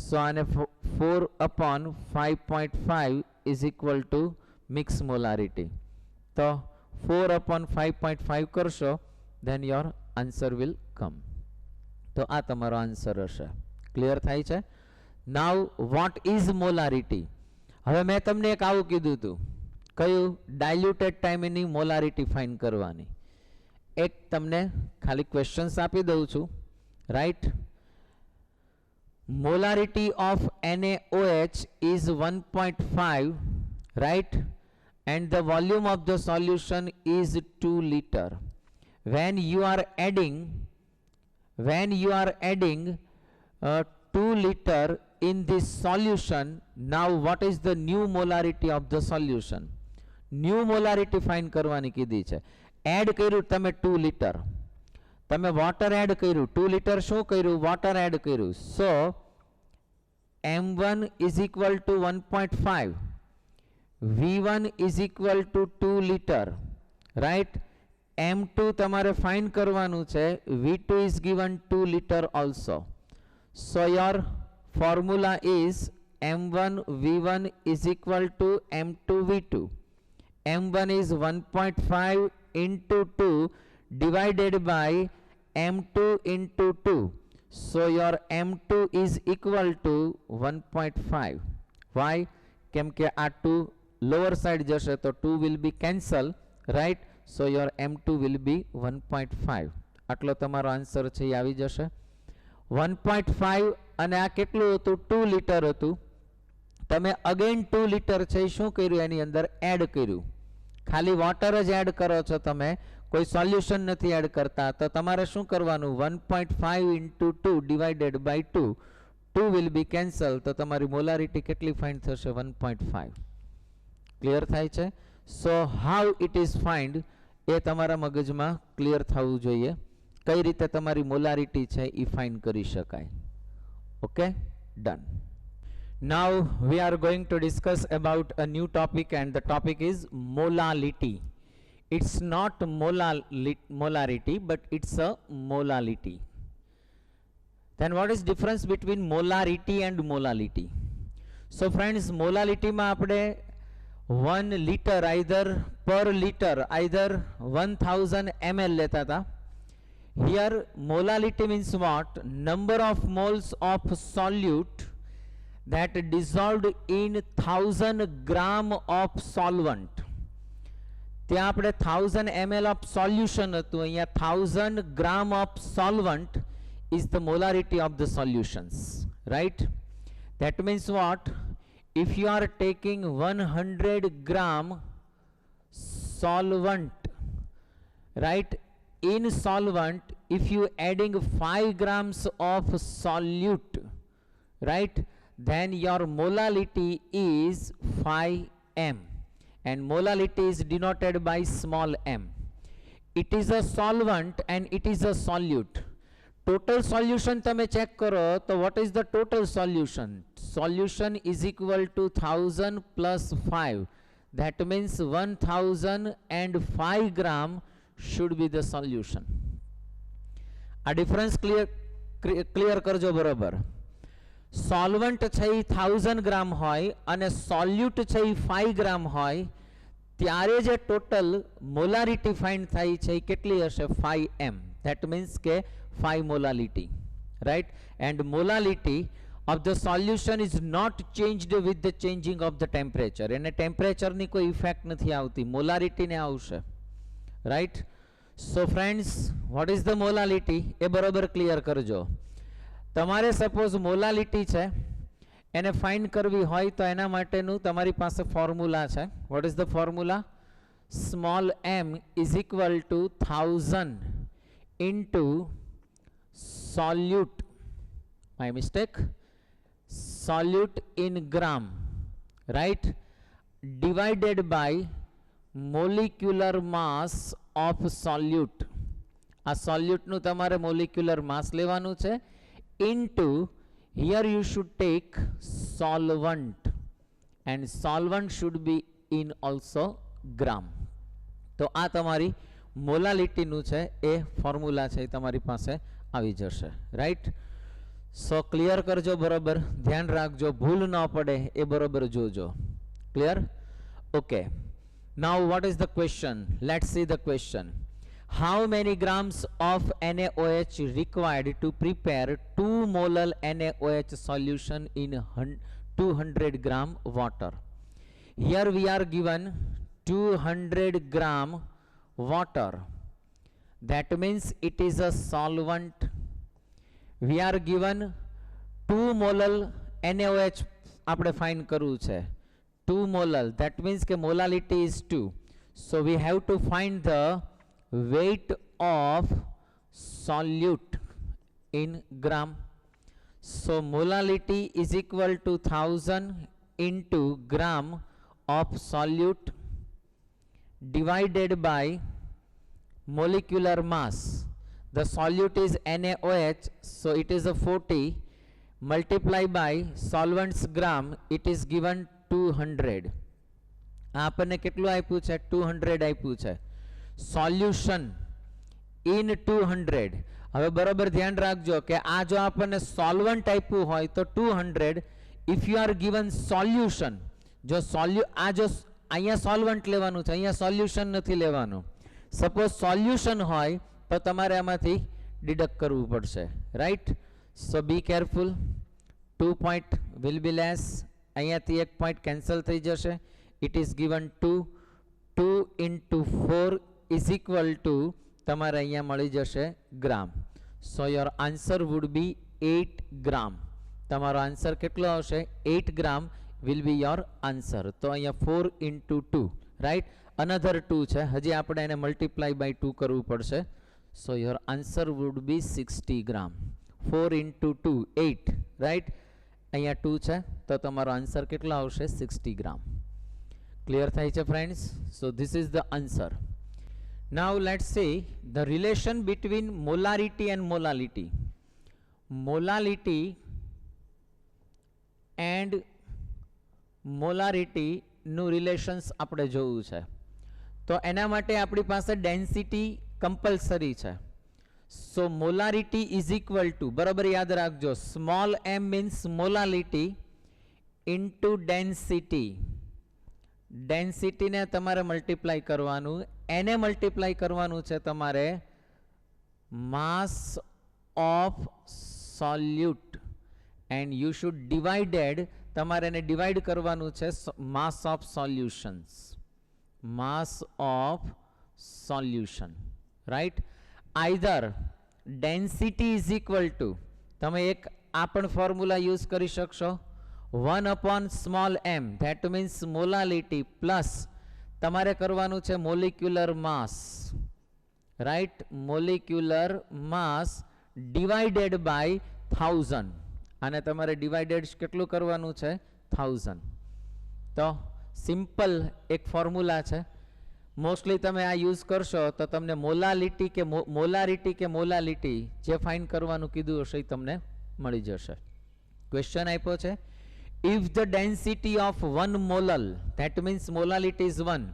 Speaker 1: so આને 4 upon 5.5 is equal to mixed molarity. તો 4 upon 5.5 કરશો then your answer will come. તો આ તમારો આન્સર હશે. ક્લિયર થાય છે? now what is molarity? હવે મેં તમને એક આવું કીધું હતું, કયું? ડાયલ્યુટેડ ટાઈમની મોલારિટી ફાઇન્ડ કરવાની. એક તમને ખાલી ક્વેશ્ચન્સ આપી દઉં છું, right? molarity of NaOH is 1.5, right? and the volume of the solution is 2 liter. when you are adding 2 liter in this solution, now what is the new molarity of the solution? new molarity find કરવાની કીધી છે. Add કર્યું તમે 2 liter, તમે water add કર્યું 2 liter, શું કર્યું? Water add કર્યું. so m1 is equal to 1.5, v1 is equal to 2 liter, right? m2 તમારે find કરવાનું છે, v2 is given 2 liter also. So your formula is m1 v1 is equal to m2 v2. m1 is 1.5 into 2 divided by m2 into 2. So your m2 is equal to 1.5. Why? કેમ કે આ 2 lower side જશે તો 2 will be cancel, right? So your m2 will be 1.5. આટલો તમારો answer છે એ આવી જશે. 1.5 અને આ કેટલું હતું? 2 લિટર હતું. તમે અગેન 2 લિટર છે શું કર્યું? એની અંદર એડ કર્યું. ખાલી વોટર જ એડ કરો છો તમે, કોઈ સોલ્યુશન નથી એડ કરતા. તો તમારે શું કરવાનું? 1.5 into 2 divided by 2. 2 will be cancel. તો તમારી મોલારિટી કેટલી ફાઇન્ડ થશે? 1.5. ક્લિયર થાય છે? So how it is find એ તમારા મગજમાં ક્લિયર થવું જોઈએ. કઈ રીતે તમારી મોલારિટી છે એ ફાઇન્ડ કરી શકાય. Okay, done. Now we are going to discuss about a new topic, and the topic is molality. It's not molarity, but it's a molality. Then what is difference between molarity and molality? So friends, molality માં આપણે 1 liter either per liter either 1000 ml લેતા હતા. Here molality means what? Number of moles of solute that dissolved in 1000 gram of solvent. ત્યાં આપણે 1000 ml of solution હતું, અહીંયા 1000 gram of solvent is the molarity of the solutions, right? That means what? If you are taking 100 gram solvent, right? In solvent, if you adding 5 grams of solute, right? Then your molality is 5m, and molality is denoted by small m. It is a solvent and it is a solute. Total solution તમે check કરો તો what is the total solution? Solution is equal to 1000 plus 5. That means 1005 gram should be the solution. આ difference clear કરજો બરોબર. Solvent છે એ 1000 ગ્રામ હોય અને સોલ્યુટ છે એ 5 ગ્રામ હોય, ત્યારે જે ટોટલ મોલારિટી ફાઇન્ડ થાય છે એ કેટલી હશે? 5m. ધેટ મીન્સ કે 5 molality, right? And molality of the solution is not changed with the changing of the temperature. એને ટેમ્પરેચરની કોઈ ઇફેક્ટ નથી આવતી, મોલારિટીને આવશે, right? So friends, what is the molality એ બરોબર ક્લિયર કરજો. તમારે સપોઝ મોલાલિટી છે એને ફાઇન્ડ કરવી હોય તો એના માટેનું તમારી પાસે ફોર્મ્યુલા છે. What is the formula? Small m is equal to 1000 into solute, my mistake, solute in gram, right? Divided by molecular mass of solute. આ સોલ્યુટનું તમારે મોલિક્યુલર માસ લેવાનું છે. Into, here you should take solvent, and solvent should be in also gram. તો આ તમારી મોલાલિટીનું છે એ formula છે એ તમારી પાસે આવી જશે, રાઈટ? સો ક્લિયર કરજો બરોબર, ધ્યાન રાખજો, ભૂલ ન પડે એ બરોબર જોજો. Clear? Okay. Now vote is the question? Let's see the question. How many grams of NaOH required to prepare 2 molar NaOH solution in 200 gram water? Here we are given 200 gram water. That means it is a solvent. We are given 2 molar NaOH આપણે find કરવું છે. 2 molar. That means કે molality is 2. So we have to find the weight of solute in gram. So molality is equal to 1000 into gram of solute divided by molecular mass. The solute is NaOH, so it is a 40 multiply by solvents gram, it is given 200. આ આપણને કેટલું આપ્યું છે? 200 આપ્યું છે. Solution in 200. હવે બરોબર ધ્યાન રાખજો કે આ જો આપણને સોલ્વન્ટ આપ્યું હોય તો 200. If you are given solution, જો આ જો અહીંયા સોલ્વન્ટ લેવાનું છે, અહીંયા સોલ્યુશન નથી લેવાનું. સપોઝ સોલ્યુશન હોય તો તમારે આમાંથી ડિડક્ટ કરવું પડશે, right? So be careful. 2 point will be less. અહીંયાથી એક પોઈન્ટ કેન્સલ થઈ જશે. It is given 2. 2 into 4 is equal to તમારે અહીંયા મળી જશે gram. So your answer would be 8 gram. તમારો આન્સર કેટલો આવશે? 8 gram will be your answer. તો અહીંયા 4 into 2, રાઈટ? અનધર 2 છે, હજી આપણે એને મલ્ટીપ્લાય બાય 2 કરવું પડશે. સો your answer would B 60 gram. 4 into 2 8, right? અહીંયા 2 છે તો તમારો આન્સર કેટલો આવશે? 60 ગ્રામ. ક્લિયર થાય છે friends? So this is the answer. Now let's see the relation between molarity and molality. Molality and મોલારિટીનું રિલેશન્સ આપણે જોવું છે. તો એના માટે આપણી પાસે ડેન્સિટી કમ્પલસરી છે. So molarity is equal to, બરાબર યાદ રાખજો, small m means molality into density. ડેન્સિટીને તમારે મલ્ટીપ્લાય કરવાનું, એને મલ્ટીપ્લાય કરવાનું છે તમારે mass of solute, and you should divided, તમારે એને ડિવાઇડ કરવાનું છે mass of solutions. Mass of solution, right? Either density is equal to, તમે એક આ પણ ફોર્મ્યુલા યુઝ કરી શકશો, 1 upon small m, that means molality, plus તમારે કરવાનું છે molecular mass, right? Molecular mass divided by 1000. અને તમારે ડિવાઇડેડ કેટલું કરવાનું છે? 1000. તો સિમ્પલ એક ફોર્મ્યુલા છે. મોસ્ટલી તમે આ યુઝ કરશો તો તમને મોલાલિટી કે મોલારિટી કે મોલાલિટી જે ફાઇન્ડ કરવાનું કીધું હશે એ તમને મળી જશે. ક્વેશ્ચન આપ્યો છે, if the density of 1 molal, that means molality is 1,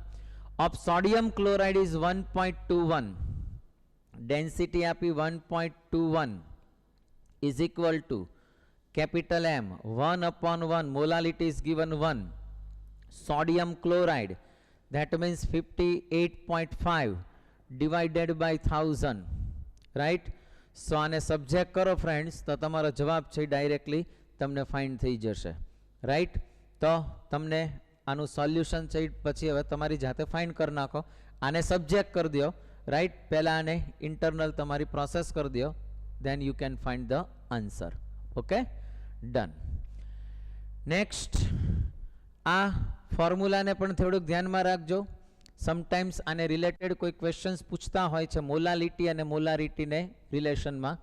Speaker 1: of sodium chloride is 1.21, density આપી 1.21 is equal to capital M 1 upon 1, molality is given 1, sodium chloride, that means 58.5 divided by 1000, right? So આને subject કરો friends તો તમારો જવાબ છે directly તમને find થઈ જશે, રાઈટ? તો તમને આનું સોલ્યુશન છે પછી હવે તમારી જાતે ફાઇન્ડ કરી નાખો. આને સબ્જેક્ટ કરી દો, રાઈટ? પહેલાં આને ઇન્ટરનલ તમારી પ્રોસેસ કરી દો, then you can find the answer. Okay, done. Next, આ ફોર્મ્યુલાને પણ થોડુંક ધ્યાનમાં રાખજો. સમટાઈમ્સ આને રિલેટેડ કોઈ ક્વેશ્ચન્સ પૂછતા હોય છે મોલાલિટી અને મોલારિટીને રિલેશનમાં.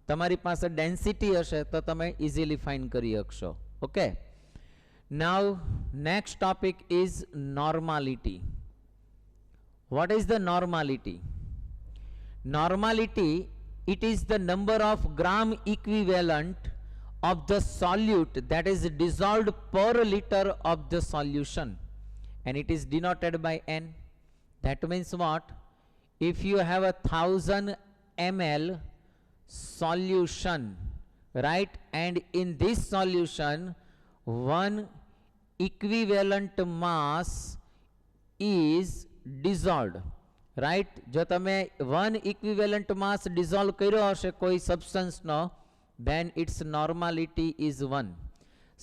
Speaker 1: તમારી પાસે ડેન્સિટી હશે તો તમે ઇઝીલી ફાઇન્ડ કરી શકશો. Okay, now next topic is normality. Vote is the normality? Normality, it is the number of gram equivalent of the solute that is dissolved per liter of the solution, and it is denoted by n. That means what? If you have 1000 ml solution, right, and in this solution one equivalent mass is dissolved, right? જો તમે one equivalent mass dissolve કર્યો હશે કોઈ substance no, then its normality is 1.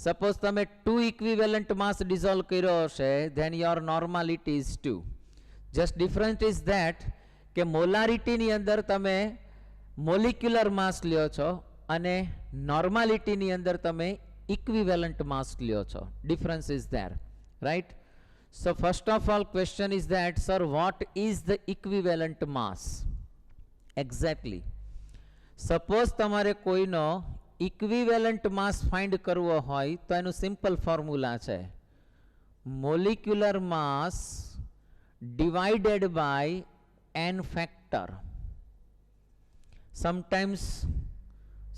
Speaker 1: Suppose તમે 2 equivalent mass dissolve કર્યો હશે, then your normality is 2. Just difference is that કે molarity ની અંદર તમે molecular mass લ્યો છો અને normality ની અંદર તમે equivalent mass લ્યો છો. Difference is there, right? So first of all question is that, sir, what is the equivalent mass? Exactly. Suppose તમારે કોઈનો equivalent mass find કરવો હોય તો એનું simple formula છે molecular mass divided by n factor. Sometimes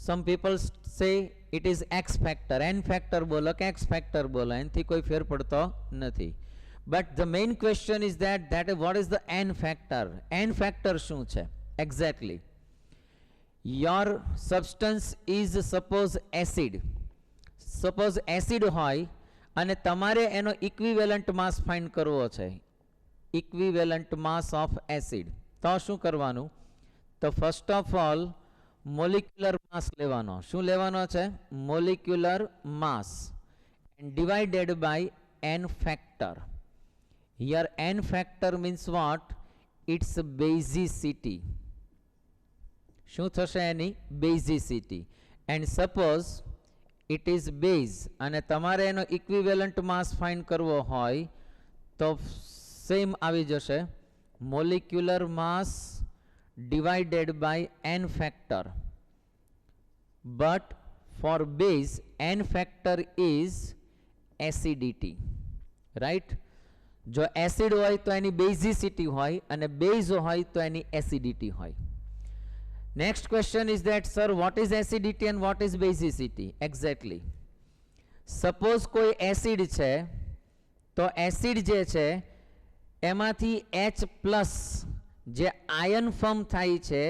Speaker 1: some people say it is X factor, N factor बोलो कि x factor बोलो, एनथी कोई फेर पड़तो नथी. But the main question is that what is the N factor. N factor शुं छे exactly? Your substance is suppose acid. Suppose acid होय અને તમારે એનો ઇક્વિવેલન્ટ માસ ફાઇન્ડ કરવો છે, ઇક્વિવેલન્ટ માસ ઓફ એસિડ. તો શું કરવાનું? તો first of all molecular mass લેવાનો. શું લેવાનો છે? Molecular mass and divided by N factor. Here N factor means what? It's basicity. શું થશે એની? Basicity. And suppose it is base અને તમારે એનો ઇક્વિવેલન્ટ માસ ફાઇન્ડ કરવો હોય તો સેમ આવી જશે, molecular mass divided by N factor. But for base N factor is acidity, right? જો એસિડ હોય તો એની બેઝિસિટી હોય અને બેઝ હોય તો એની એસિડિટી હોય. Next question is that, sir, what is acidity and what is basicity? Exactly. Suppose कोई acid છે તો acid જે છે એમાંથી H પ્લસ જે આયન ફોર્મ થાય છે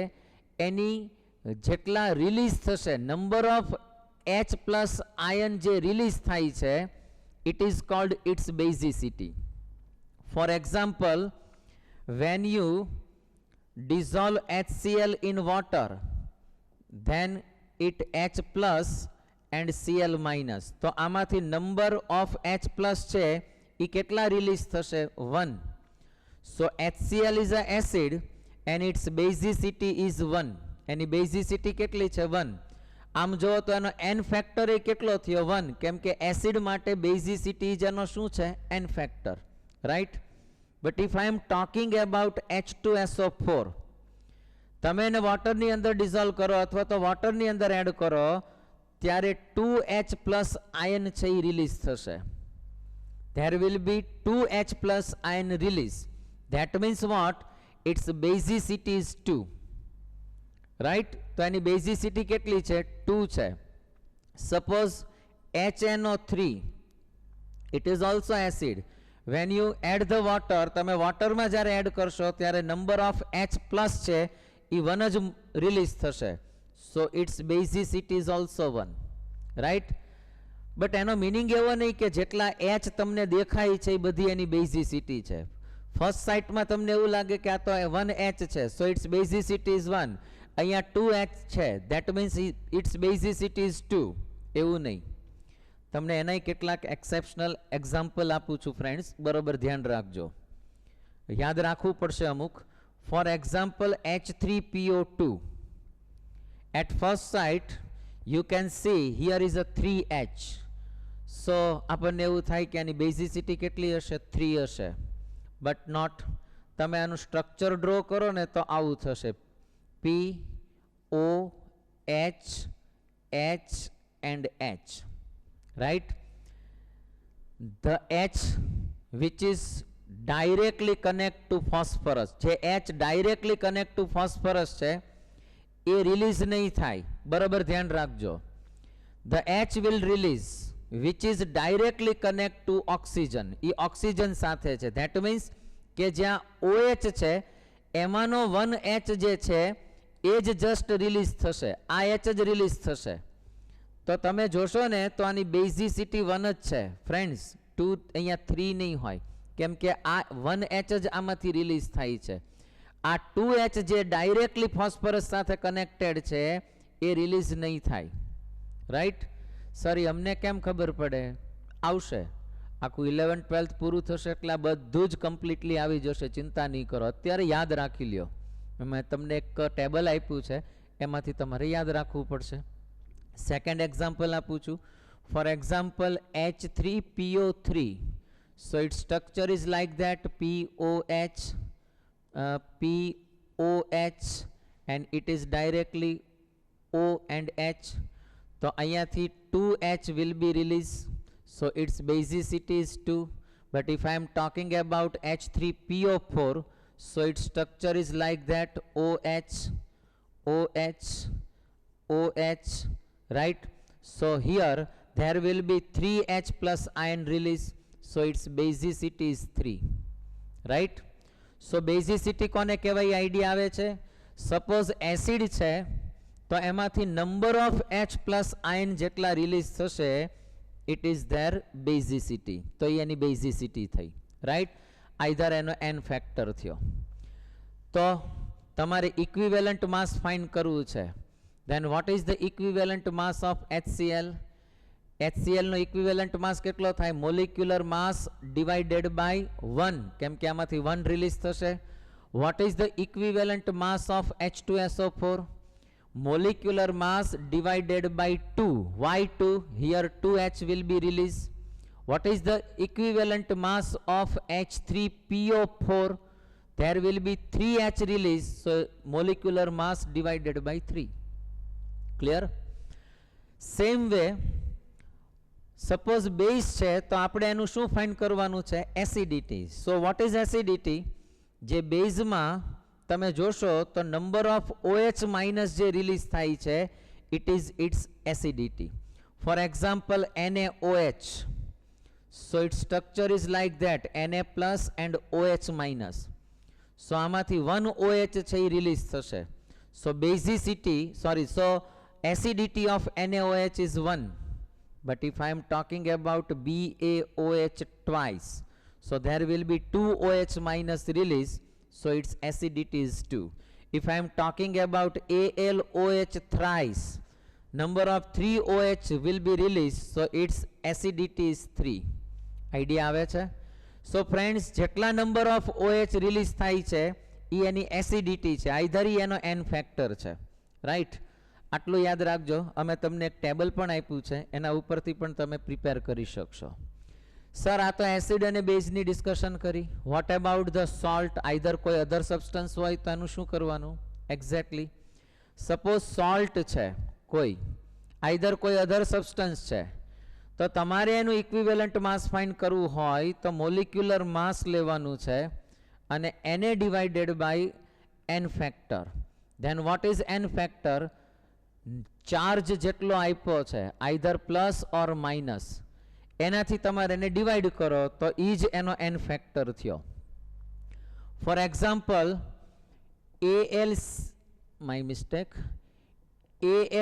Speaker 1: એની જેટલા રિલીઝ થશે, number of H plus ion જે રિલીઝ થાય છે, it is called its basicity. For example, when you dissolve HCl in water, then it H plus and Cl minus. તો આમાંથી નંબર ઓફ H plus છે એ કેટલા release થશે? 1. So HCl is a acid and its basicity is 1. એની બેઝિસિટી કેટલી છે? 1. આમ જો તો એનો n ફેક્ટર એ કેટલો થયો? 1. કેમ કે એસિડ માટે બેઝિસિટી જેનો શું છે? n factor, right? But if I am talking about H2SO4, તમે એને વોટરની અંદર ડિઝોલ્વ કરો અથવા તો વોટરની અંદર એડ કરો ત્યારે 2H પ્લસ આયન છે એ રિલીઝ થશે. There will be 2H plus ion release. That means what? Its basicity is 2. Right? તો એની basicity કેટલી છે? 2 છે. Suppose HNO3, it is also acid. When you add the water, તમે વોટરમાં જ્યારે એડ કરશો ત્યારે નંબર ઓફ H પ્લસ છે એ 1 જ રિલીઝ થશે. So it's basicity is also 1, right? But એનો મિનિંગ એવો નહીં કે જેટલા H તમને દેખાય છે એ બધી એની બેઝિસિટી છે. ફર્સ્ટ સાઇટમાં તમને એવું લાગે કે આ તો 1H છે, સો ઇટ્સ બેઝિસિટી ઇઝ 1. અહીંયા 2H છે, that means it's basicity is 2. એવું નહીં. તમને એનાય કેટલાક એક્સેપ્શનલ એક્ઝામ્પલ આપું છું ફ્રેન્ડ્સ, બરોબર ધ્યાન રાખજો, યાદ રાખવું પડશે અમુક. For example H3PO2, at first sight you can see here is a 3H. so આપણને એવું થાય કે આની બેઝિસિટી કેટલી હશે? 3 હશે. But not. તમે આનું સ્ટ્રક્ચર ડ્રો કરો ને તો આવું થશે, POH H and H. Right? The H which is directly connect to phosphorus, જે H directly connect to phosphorus છે એ રિલીઝ નહીં થાય, બરાબર ધ્યાન રાખજો. The H will release which is directly connect to oxygen, A oxygen સાથે છે. That means કે જ્યાં OH છે એમાંનો 1H જે છે એ જ જસ્ટ રિલીઝ થશે, આ H જ રિલીઝ થશે. તો તમે જોશો ને તો આની બેઝિસિટી 1 જ છે ફ્રેન્ડ્સ, 2 અહીંયા 3 નહીં હોય, કેમ કે આ 1H જ આમાંથી રિલીઝ થાય છે. આ 2H જે ડાયરેક્ટલી ફોસ્ફરસ સાથે કનેક્ટેડ છે એ રિલીઝ નહીં થાય, રાઈટ? સર અમને કેમ ખબર પડે? આવશે, આખું 11th 12th પૂરું થશે એટલે આ બધું જ કમ્પ્લીટલી આવી જશે, ચિંતા નહીં કરો. અત્યારે યાદ રાખી લ્યો, મેં તમને એક ટેબલ આપ્યું છે એમાંથી તમારે યાદ રાખવું પડશે. સેકન્ડ એક્ઝામ્પલ આપું છું. For example H3PO3, so its structure is like that, POH and it is directly O and H. તો અહીંયાથી 2H will be released, so its basicity is 2. But if I am talking about H3PO4, so its structure is like that, OH OH OH, right? So here there will be 3H plus ion release, so its basicity is 3, right? So basicity કોને કહેવાય idea આવે છે? Suppose acid છે તો એમાંથી number of H plus ion જેટલા release થશે it is their basicity, તો એની બેઝિસિટી થઈ, રાઈટ? આઈધર એનો n ફેક્ટર થયો. તો તમારે ઇક્વિવેલન્ટ માસ ફાઇન્ડ કરવું છે. Then what is the equivalent mass of HCl? HCl નો ઇક્વિવેલન્ટ માસ કેટલો થાય? મોલિક્યુલર માસ ડિવાઇડેડ બાય 1, કેમ કે આમાંથી 1 રિલીઝ થશે. Vote is the equivalent mass of H2SO4? molecular mass divided by 2. Why 2? Here 2H will be released. What is the equivalent mass of H3PO4? There will be 3H released, so molecular mass divided by 3. Clear? Same way, suppose base છે તો આપણે એનું શું find કરવાનું છે? Acidity. So what is acidity? જે બેઝમાં તમે જોશો તો નંબર ઓફ OH માઇનસ જે રિલીઝ થાય છે it is it's acidity. For example NaOH. So it's structure is like that, Na plus and OH minus. So આમાંથી 1 OH છે એ રિલીઝ થશે. So basicity so acidity of NaOH is 1. But if I am talking about BaOH twice, so there will be 2 OH minus release, so its acidity is 2. If I am talking about AlOH thrice, number of 3 OH will be released, so its acidity is 3. Idea આવે છે? So friends, જેટલા number of OH release થાય છે એ એની acidity છે, either એનો n factor છે, right? આટલું યાદ રાખજો. અમે તમને એક ટેબલ પણ આપ્યું છે, એના ઉપરથી પણ તમે પ્રિપેર કરી શકશો. સર આ તો એસિડ અને બેઝની ડિસ્કશન કરી. What about the salt? Either કોઈ અધર સબસ્ટન્સ હોય તો એનું શું કરવાનું? એક્ઝેક્ટલી. સપોઝ સોલ્ટ છે કોઈ, આઈધર કોઈ અધર સબસ્ટન્સ છે, તો તમારે એનું ઇક્વિવેલન્ટ માસ ફાઇન્ડ કરવું હોય તો મોલિક્યુલર માસ લેવાનું છે અને એને divided by n factor. Then what is n factor? Charge જેટલો આપ્યો છે આઈધર પ્લસ ઓર માઇનસ, એનાથી તમારે એને ડિવાઈડ કરો તો એ જ એનો n ફેક્ટર થયો. ફોર એક્ઝામ્પલ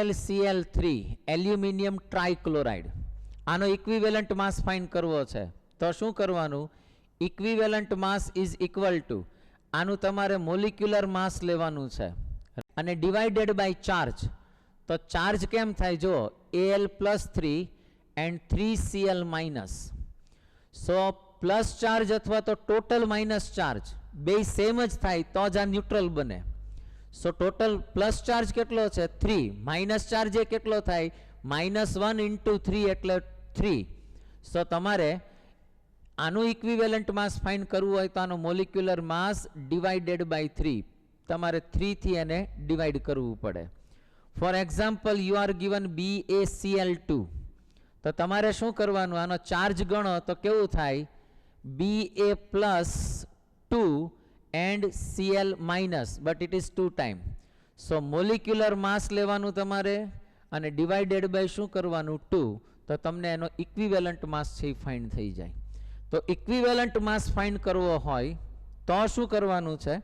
Speaker 1: AlCl3 એલ્યુમિનિયમ ટ્રાઇક્લોરાઇડ, આનો ઇક્વિવેલન્ટ માસ ફાઇન્ડ કરવો છે તો શું કરવાનું? Equivalent mass is equal two, આનું તમારે મોલિક્યુલર માસ લેવાનું છે અને ડિવાઇડેડ બાય ચાર્જ. તો ચાર્જ કેમ થાય? જો Al+3 and 3Cl minus. So plus charge અથવા તો ટોટલ માઇનસ ચાર્જ બે સેમ જ થાય તો જ આ ન્યુટ્રલ બને. સો ટોટલ પ્લસ ચાર્જ કેટલો છે? 3. માઇનસ ચાર્જ એ કેટલો થાય? -1 × 3 એટલે 3. સો તમારે આનું ઇક્વિવેલન્ટ માસ ફાઇન્ડ કરવું હોય તો આનો મોલિક્યુલર માસ ડિવાઇડેડ બાય 3, તમારે 3 થી એને ડિવાઇડ કરવું પડે. For example you are given BaCl2, તો તમારે શું કરવાનું? આનો ચાર્જ ગણો તો કેવું થાય? Ba+2 and Cl minus, but it is 2 time. So molecular mass લેવાનું તમારે અને ડિવાઇડેડ બાય શું કરવાનું? 2. તો તમને એનો ઇક્વિવેલન્ટ માસ છે એ ફાઇન્ડ થઈ જાય. તો ઇક્વિવેલન્ટ માસ ફાઇન્ડ કરવો હોય તો શું કરવાનું છે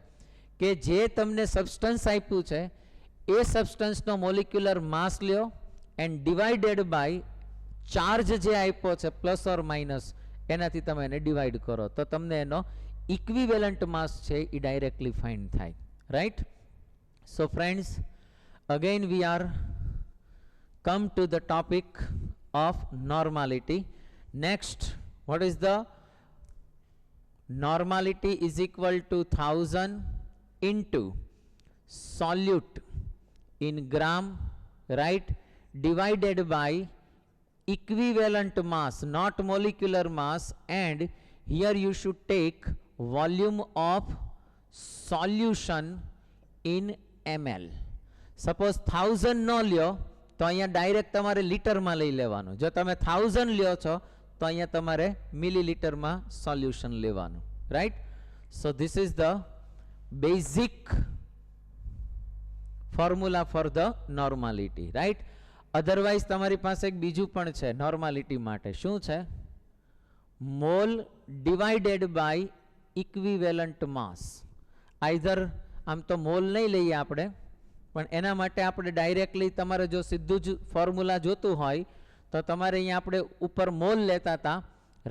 Speaker 1: કે જે તમને સબસ્ટન્સ આપ્યું છે એ સબસ્ટન્સનો મોલિક્યુલર માસ લ્યો એન્ડ ડિવાઇડેડ બાય ચાર્જ જે આપ્યો છે પ્લસ ઓર માઇનસ, એનાથી તમે એને ડિવાઈડ કરો તો તમને એનો ઇક્વિવેલન્ટ માસ છે એ ડાયરેક્ટલી ફાઇન્ડ થાય, right? So friends, again we are come to the topic of normality. Next, what is the normality is equal to 1000 into solute in gram, right, divided by equivalent mass, not molecular mass, and here you should take volume of solution in ml. Suppose 1000 નો લ્યો તો અહીંયા direct તમારે લિટરમાં લઈ લેવાનું. જો તમે 1000 લ્યો છો તો અહીંયા તમારે મિલીલીટરમાં સોલ્યુશન લેવાનું, right? So this is the basic formula for the normality, right? Otherwise તમારી પાસે એક બીજું પણ છે નોર્માલિટી માટે. શું છે? Mole divided by equivalent mass. Either આમ તો મોલ નહીં લઈએ આપણે, પણ એના માટે આપણે ડાયરેક્ટલી તમારે જો સીધું જ ફોર્મ્યુલા જોતું હોય તો તમારે અહીંયા આપણે ઉપર મોલ લેતા હતા,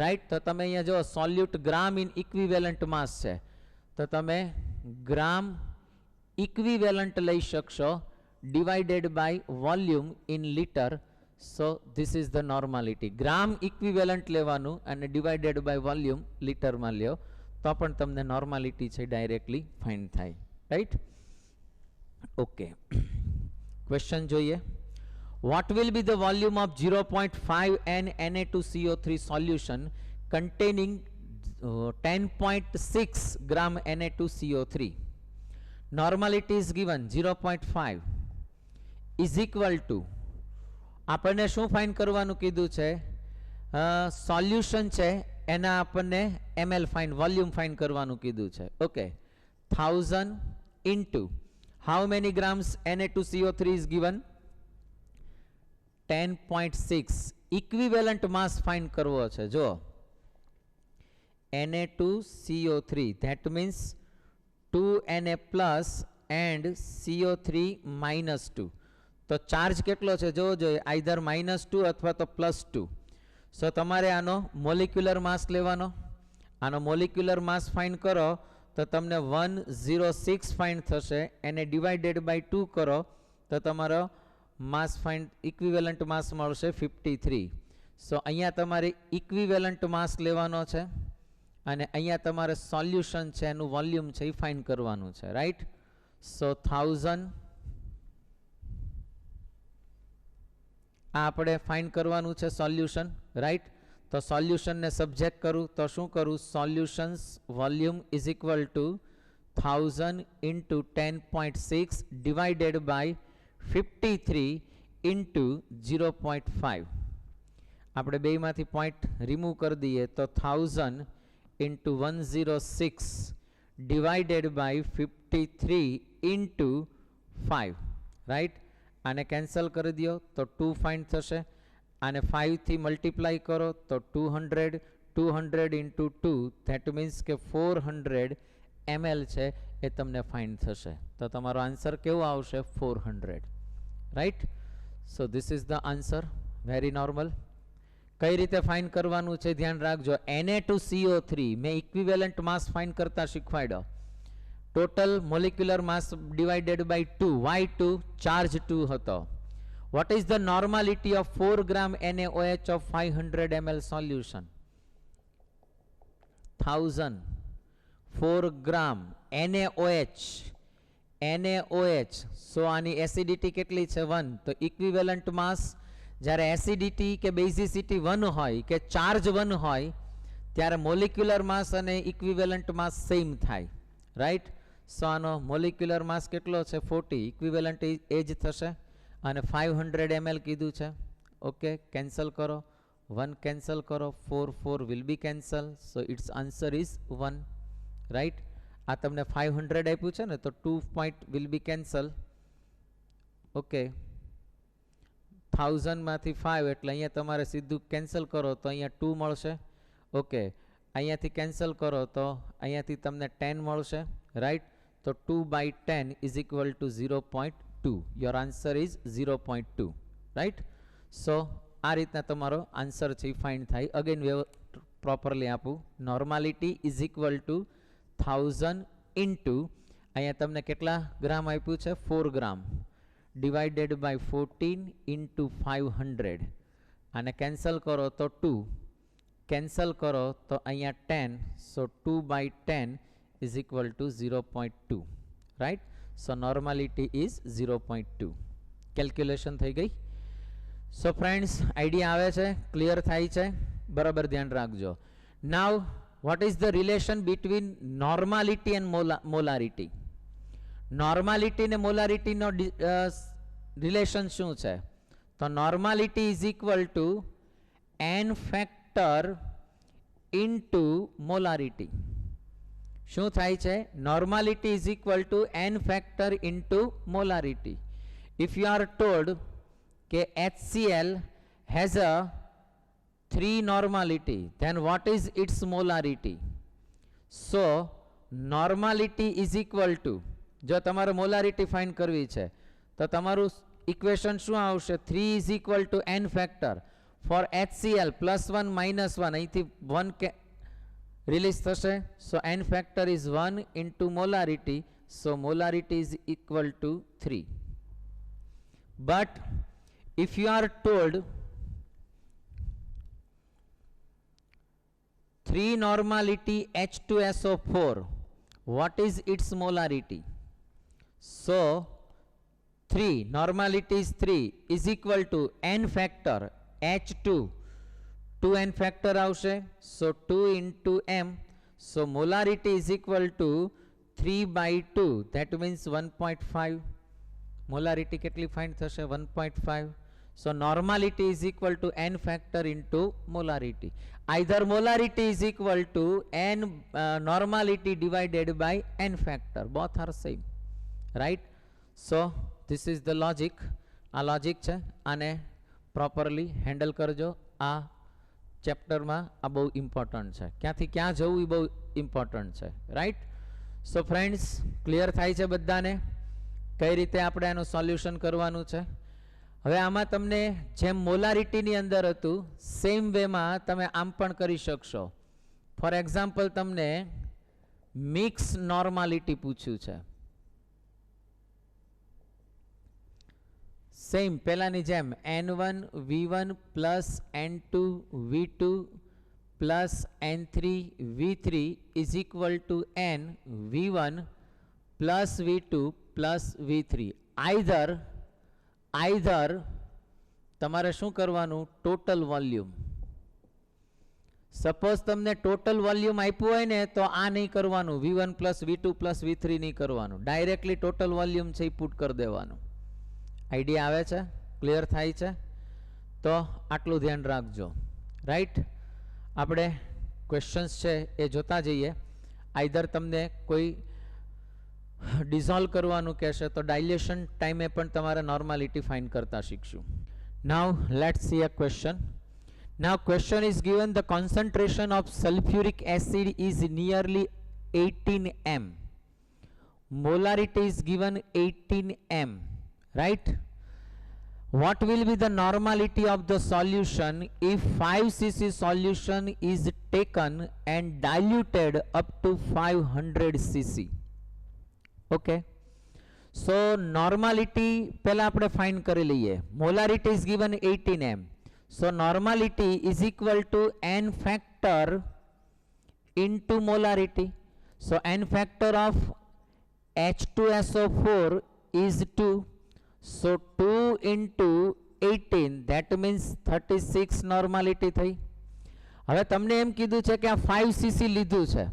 Speaker 1: રાઈટ? તો તમે અહીંયા જો સોલ્યુટ ગ્રામ ઇન ઇક્વિવેલન્ટ માસ છે, તો તમે ગ્રામ ઇક્વિવેલન્ટ લઈ શકશો divided by volume in liter. So this is the normality. Gram equivalent લેવાનું અને divided by volume લીટરમાં લ્યો તો પણ તમને નોર્માલિટી છે ડાયરેક્ટલી ફાઇન્ડ થાય, રાઈટ? ઓકે, ક્વેશ્ચન જોઈએ. What will be the volume of 0.5 n Na2CO3 solution containing 10.6 gram Na2CO3? Normality is given 0.5 is equal to, આપણને શું ફાઇન્ડ કરવાનું કીધું છે? સોલ્યુશન છે એના આપણને ml ફાઇન્ડ, વોલ્યુમ ફાઇન્ડ કરવાનું કીધું છે. Okay, 1000 into how many grams Na2CO3 is given? 10.6. Equivalent mass find કરવો છે. જો Na2CO3, that means 2Na plus and CO3 minus 2. તો ચાર્જ કેટલો છે જોવો જોઈએ, આઈધર -2 અથવા તો +2. સો તમારે આનો મોલિક્યુલર માસ લેવાનો. આનો મોલિક્યુલર માસ ફાઇન્ડ કરો તો તમને 106 ફાઇન્ડ થશે. એને ડિવાઇડેડ બાય 2 કરો તો તમારો માસ ફાઇન્ડ ઇક્વિવેલન્ટ માસ મળશે 53. સો અહીંયા તમારે ઇક્વિવેલન્ટ માસ લેવાનો છે અને અહીંયા તમારે સોલ્યુશન છે એનું વોલ્યુમ છે એ ફાઇન્ડ કરવાનું છે, રાઈટ? સો 1000 આ આપણે ફાઇન્ડ કરવાનું છે સોલ્યુશન, રાઈટ? તો સોલ્યુશનને સબ્જેક્ટ કરું તો શું કરું? Solution's volume is equal to 1000 into 10.6 divided by 53 into 0.5. આપણે બેમાંથી પોઈન્ટ રિમૂવ કરી દઈએ તો 1000 into 106 divided by 53 into 5, right? આને કેન્સલ કરી દો તો 2 ફાઇન્ડ થશે. આને 5 થી મલ્ટીપ્લાય કરો તો 200, 200 ઇન્ટુ 2, ધેટ મીન્સ કે 400 ml છે એ તમને ફાઇન્ડ થશે. તો તમારો આન્સર કેવો આવશે? 400, right? So this is the answer. Very normal. કઈ રીતે ફાઇન્ડ કરવાનું છે ધ્યાન રાખજો. Na2CO3 મેં ઇક્વિવેલન્ટ માસ ફાઇન્ડ કરતા શીખવાડ્યો. Total molecular mass divided by 2. Why 2? Charge 2 હતો. What is the normality of 4 gram NaOH of 500 ml solution? 1000 4 gram NaOH. So આની એસિડિટી કેટલી છે? 1. તો ઇક્વિવેલન્ટ માસ જ્યારે એસિડિટી કે બેઝિસિટી 1 હોય કે ચાર્જ 1 હોય ત્યારે મોલિક્યુલર માસ અને ઇક્વિવેલન્ટ માસ સેમ થાય, રાઈટ? સો આનો મોલિક્યુલર માસ કેટલો છે? 40. ઇક્વિવેલન્ટ એ જ થશે અને 500 ml કીધું છે. ઓકે, કેન્સલ કરો. 1 કેન્સલ કરો. 4 will be cancel. So its answer is 1, right? આ તમને 500 આપ્યું છે ને તો 2 point will be cancel. Okay, 1000 માંથી 5 એટલે અહીંયા તમારે સીધું કેન્સલ કરો તો અહીંયા 2 મળશે. ઓકે, અહીંયાથી કેન્સલ કરો તો અહીંયાથી તમને 10 મળશે, રાઈટ? તો 2 by 10 is equal to 0.2. Your answer is 0.2, right? So આ રીતના તમારો આન્સર છે ફાઇન્ડ થાય. અગેન પ્રોપરલી આપું. Normality is equal to 1000 into અહીંયા તમને કેટલા ગ્રામ આપ્યું છે? 4 ગ્રામ ડિવાઇડેડ બાય 14 ઇન્ટુ 500. આને કેન્સલ કરો તો 2, કેન્સલ કરો તો અહીંયા 10. સો 2 by 10 is equal to 0.2, right? So normality is 0.2. Calculation થઈ ગઈ. સો ફ્રેન્ડ્સ, આઈડિયા આવે છે? ક્લિયર થાય છે? બરાબર ધ્યાન રાખજો. નાવ what is the relation between normality and molarity? Normality ને મોલારિટીનો રિલેશન શું છે? તો normality is equal two n factor into molarity. શું થાય છે? Normality is equal two n factor into molarity. If you are told કે HCl has a 3 normality, then what is its molarity? So normality is equal to, જો તમારે molarity find કરવી છે તો તમારું ઇક્વેશન શું આવશે? 3 is equal to n factor for HCl +1 -1, અહીંથી 1 કે રિલીઝ થશે. So n factor is 1 into molarity, so molarity is equal to 3. But if you are told 3 normality H2SO4, what is its molarity? So 3 normality is 3 is equal to n factor H2, 2n factor આવશે, so 2 into m, so molarity is equal to 3/2, that means 1.5. molarity કેટલી find થશે? 1.5. so normality is equal to n factor into molarity. Either molarity is equal to n normality divided by n factor, both are same, right? So this is the logic. આ logic છે, આને properly handle કરજો. આ ચેપ્ટરમાં આ બહુ important છે, ક્યાંથી ક્યાં જવું એ બહુ ઇમ્પોર્ટન્ટ છે, રાઈટ? સો ફ્રેન્ડ્સ, ક્લિયર થાય છે બધાને કઈ રીતે આપણે આનું સોલ્યુશન કરવાનું છે? હવે આમાં તમને જેમ મોલારિટીની અંદર હતું સેમ વેમાં તમે આમ પણ કરી શકશો. ફોર એક્ઝામ્પલ તમને મિક્સ નોર્માલિટી પૂછ્યું છે, સેમ પહેલાની જેમ n1 v1 plus n2 v2 plus n3 v3 is equal two n v1 plus v2 plus v3. Either તમારે શું કરવાનું? Total volume. સપોઝ તમને ટોટલ વોલ્યુમ આપ્યું હોય ને તો આ નહીં કરવાનું, v1 plus v2 plus v3 નહીં કરવાનું, ડાયરેક્ટલી ટોટલ વોલ્યુમ છે એ પુટ કરી દેવાનું. આઈડિયા આવે છે? ક્લિયર થાય છે? તો આટલું ધ્યાન રાખજો, રાઈટ? આપણે ક્વેશ્ચન્સ છે એ જોતા જઈએ. આઈધર તમને કોઈ ડિઝોલ્વ કરવાનું કહેશે તો ડાયલેશન ટાઈમે પણ તમારે નોર્માલિટી ફાઇન્ડ કરતા શીખશું. Now let's see a question. Now question is given, the concentration of sulfuric acid is nearly 18 m. Molarity is given 18 m. Right? What will be the normality of the solution if 5 cc solution is taken and diluted up to 500 cc? Okay. So normality પહેલા આપણે find કરી લઈએ. Molarity is given 18 m. So normality is equal to n factor into molarity. So n factor of H2SO4 is 2. So 2 into 18, that means 36 normality થઈ. હવે તમને એમ કીધું છે કે આ 5 cc લીધું છે.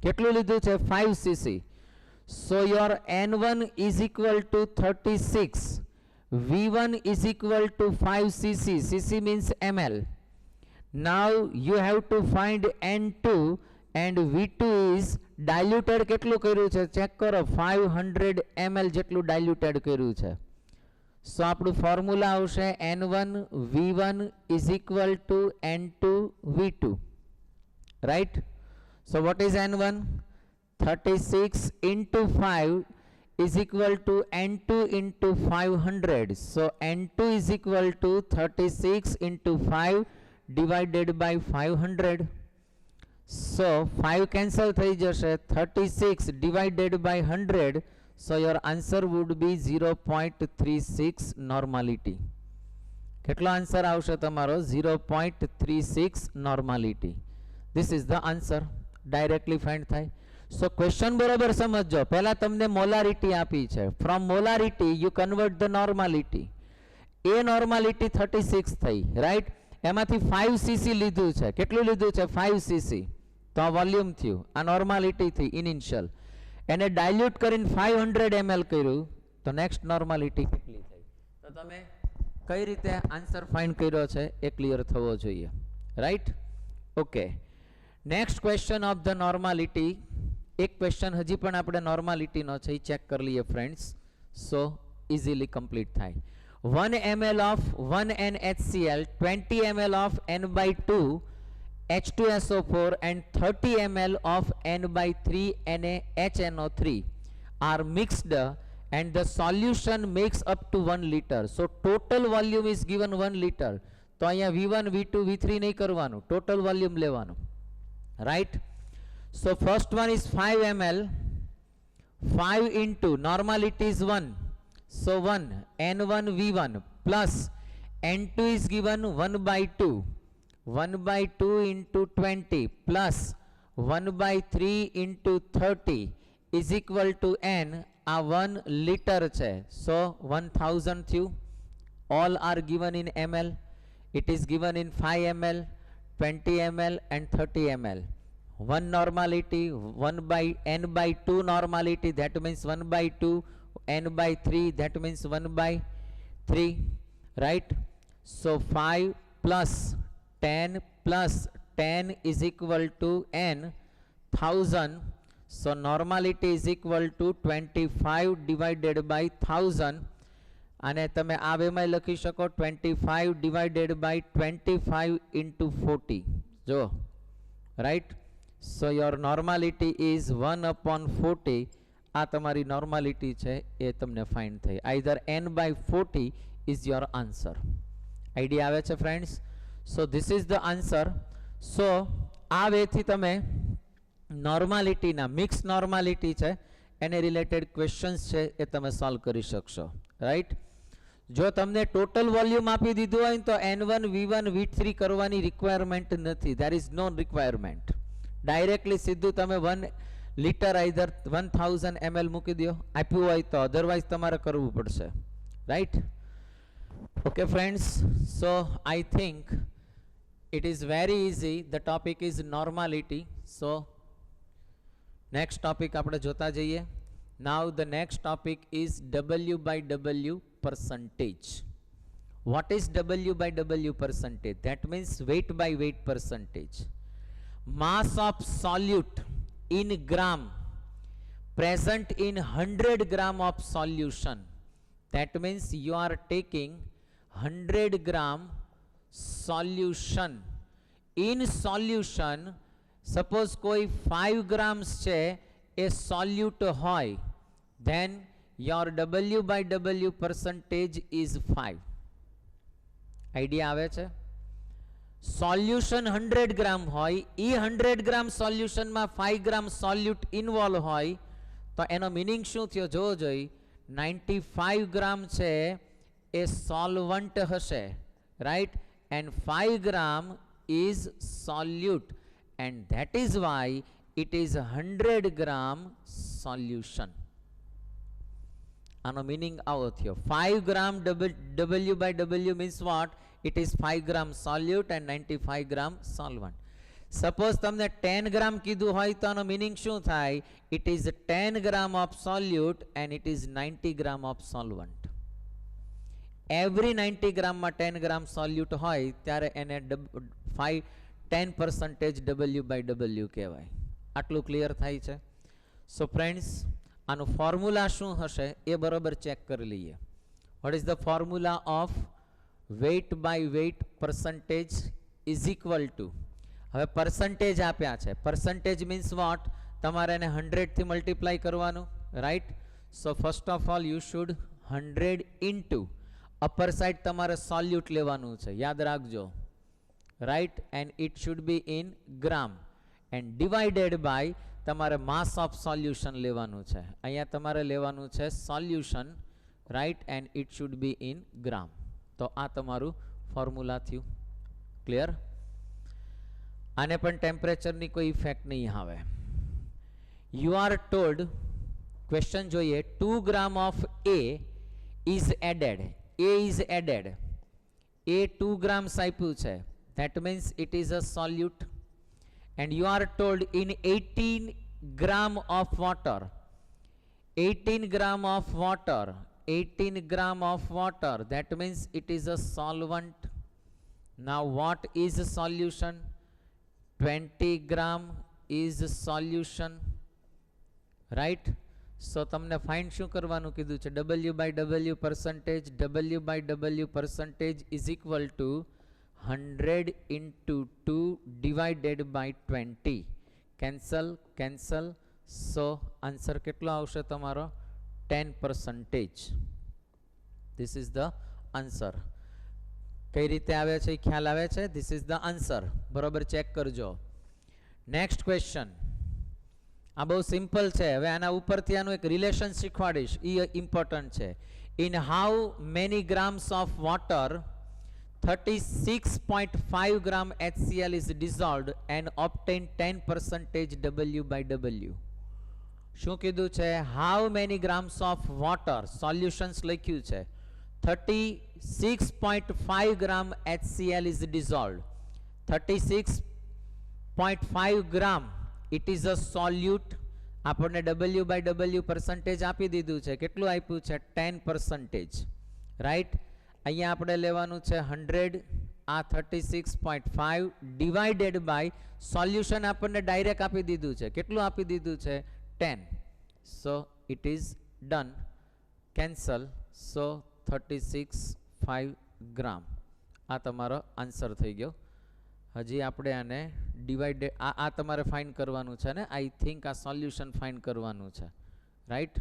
Speaker 1: કેટલું લીધું છે? 5 cc. So your N1 is equal to 36. V1 is equal to 5 cc. cc means ml. Now you have to find N2 and V2 is diluted કેટલું કર્યું છે? ચેક કરો, 500 ml જેટલું diluted કર્યું છે. So આપણું ફોર્મ્યુલા આવશે N1 V1 is equal to N2 V2, right? So what is N1? 36 into 5 is equal to N2 into 500. So N2 is equal to 36 into 5 divided by 500. So 5 cancel થઈ જશે, 36 divided by 100. So your answer would be 0.36 normality. કેટલો answer આવશે તમારો? 0.36 normality. This is the answer. Directly find થાય. So question બરાબર સમજજો. પહેલા તમને મોલારિટી આપી છે. From molarity you convert the normality. A normality 36 થઈ, right? એમાંથી 5 cc લીધું છે. કેટલું લીધું છે? 5 cc. તો આ વોલ્યુમ થયું, આ નોર્માલિટી થઈ ઇનિશિયલ. એને ડાયલ્યુટ કરીને 500 ml કર્યું તો નેક્સ્ટ નોર્માલિટી કેટલી થઈ? તો તમે કઈ રીતે આન્સર ફાઇન્ડ કર્યો છે એ ક્લિયર થવો જોઈએ, right? Okay, next question of the normality. એક ક્વેશ્ચન હજી પણ આપણે નોર્માલિટીનો છે એ ચેક કરી લઈએ ફ્રેન્ડ્સ, સો ઇઝીલી કમ્પ્લીટ થાય. 1 ml of 1 NHCl, 20 ml of N by 2 H2SO4 and 30 ml of N by 3 NaHNO3 are mixed and the solution makes up to 1 liter. So total volume is given 1 liter. તો અહીંયા V1, V2, V3 નહીં કરવાનું, total volume લેવાનું. Right? So first one is 5 ml. 5 into normality is 1. So 1 N1 V1 plus N2 is given 1 by 2. 1 by 2 into 20 plus 1 by 3 into 30 is equal to N. A 1 liter છે. So 1000 થયું. All are given in ml. It is given in 5 ml, 20 ml and 30 ml. 1 normality, 1 by N by 2 normality, that means 1 by 2, N by 3, that means 1 by 3, right? So 5 plus 10 plus 10 is equal to N, 1000. So normality is equal to 25 divided by 1000. અને તમે આ બેમાં લખી શકો 25 divided by 25 into 40. જો, right? So your normality is 1 upon 40. આ તમારી normality છે એ તમને find થઈ. Either N by 40 is your answer. Idea આવે છે friends? So this is the answer. So આ વેથી તમે normality ના mixed normality છે એને related questions છે એ તમે solve કરી શકશો. Right? જો તમને ટોટલ વોલ્યુમ આપી દીધું હોય તો N1 V1 V3 કરવાની રિક્વાયરમેન્ટ નથી. There is no requirement. Directly સીધું તમે 1 લિટર આઈધર 1000 ml મૂકી દો આપ્યું હોય તો, અધરવાઇઝ તમારે કરવું પડશે. Right? Okay friends, so I think it is very easy. The topic is normality. So next topic આપણે જોતા જઈએ. Now the next topic is W by W percentage. What is W by W percentage? That means weight by weight percentage. Mass of solute in gram present in 100 gram of solution. That means you are taking 100 gram solution. In solution, suppose कोई 5 grams છે a solute hoy, then your W by W percentage is 5. Idea આવે છે? Solution 100 gram હોય, એ 100 gram solution માં 5 gram solute involve હોય, તો એનો meaning શું થયો જોવો જોઈ. 95 gram છે એ solvent હશે, right? And 5 gram is solute, and that is why it is 100 gram solution. આનો meaning આવો થયો. 5 gram W by W means what? It is 5 gram solute and 95 gram solvent. Suppose તમને 10 gram કીધું હોય તો આનો meaning શું થાય? It is 10 gram of solute and it is 90 gram of solvent. Every 90 gram માં 10 gram solute હોય ત્યારે એને 10% W by W કહેવાય. આટલું ક્લિયર થાય છે? સો ફ્રેન્ડ્સ, આનું ફોર્મ્યુલા શું હશે એ બરોબર ચેક કરી લઈએ. What is the formula of weight by weight percentage is equal to, હવે પરસન્ટેજ આપ્યા છે. Percentage means what? તમારે એને 100 થી મલ્ટીપ્લાય કરવાનું, right? So first of all you should 100 into upper side તમારે સોલ્યુટ લેવાનું છે, યાદ રાખજો, right? And it should be in gram and divided by તમારે mass of solution લેવાનું છે. અહીંયા તમારે લેવાનું છે solution, right? And it should be in gram. તો આ તમારું ફોર્મ્યુલા થયું. ક્લિયર? આને પણ ટેમ્પરેચરની કોઈ ઇફેક્ટ નહીં આવે. You are told, ક્વેશ્ચન જોઈએ, 2 gram of A is added. A is added. A 2 grams આપ્યું છે. That means it is a solute. And you are told in 18 gram of water, 18 gram of water, 18 gram of water, that means it is a solvent. Now what is a solution? 20 gram is a solution, right? સો તમને find શું કરવાનું કીધું છે? W/W percentage is equal to 100 into 2 divided by 20. Cancel. So answer કેટલો આવશે તમારો? 10%. This is the answer. કઈ રીતે આવે છે એ ખ્યાલ આવે છે? This is the answer. બરોબર ચેક કરજો. Next question. આ બહુ સિમ્પલ છે. હવે આના ઉપરથી આનું એક રિલેશન શીખવાડીશ, એ ઇમ્પોર્ટન્ટ છે. In how many grams of water 36.5 gram HCl is dissolved and obtain 10% W/W. શું કીધું છે? How many grams of water, solutions લખ્યું છે. 36.5 gram HCl is dissolved. 36.5 gram, it is a solute. આપણને W/W percentage આપી દીધું છે. કેટલું આપ્યું છે? 10%. રાઈટ. અહીંયા આપણે લેવાનું છે 100, આ 36.5 ડિવાઇડેડ બાય સોલ્યુશન આપણને ડાયરેક્ટ આપી દીધું છે. કેટલું આપી દીધું છે? 10. So it is done. Cancel. So 36.5 gram. આ તમારો આન્સર થઈ ગયો. હજી આપણે આને ડિવાઇડેડ આ તમારે ફાઇન્ડ કરવાનું છે ને. આઈ થિંક આ સોલ્યુશન ફાઇન્ડ કરવાનું છે. રાઈટ.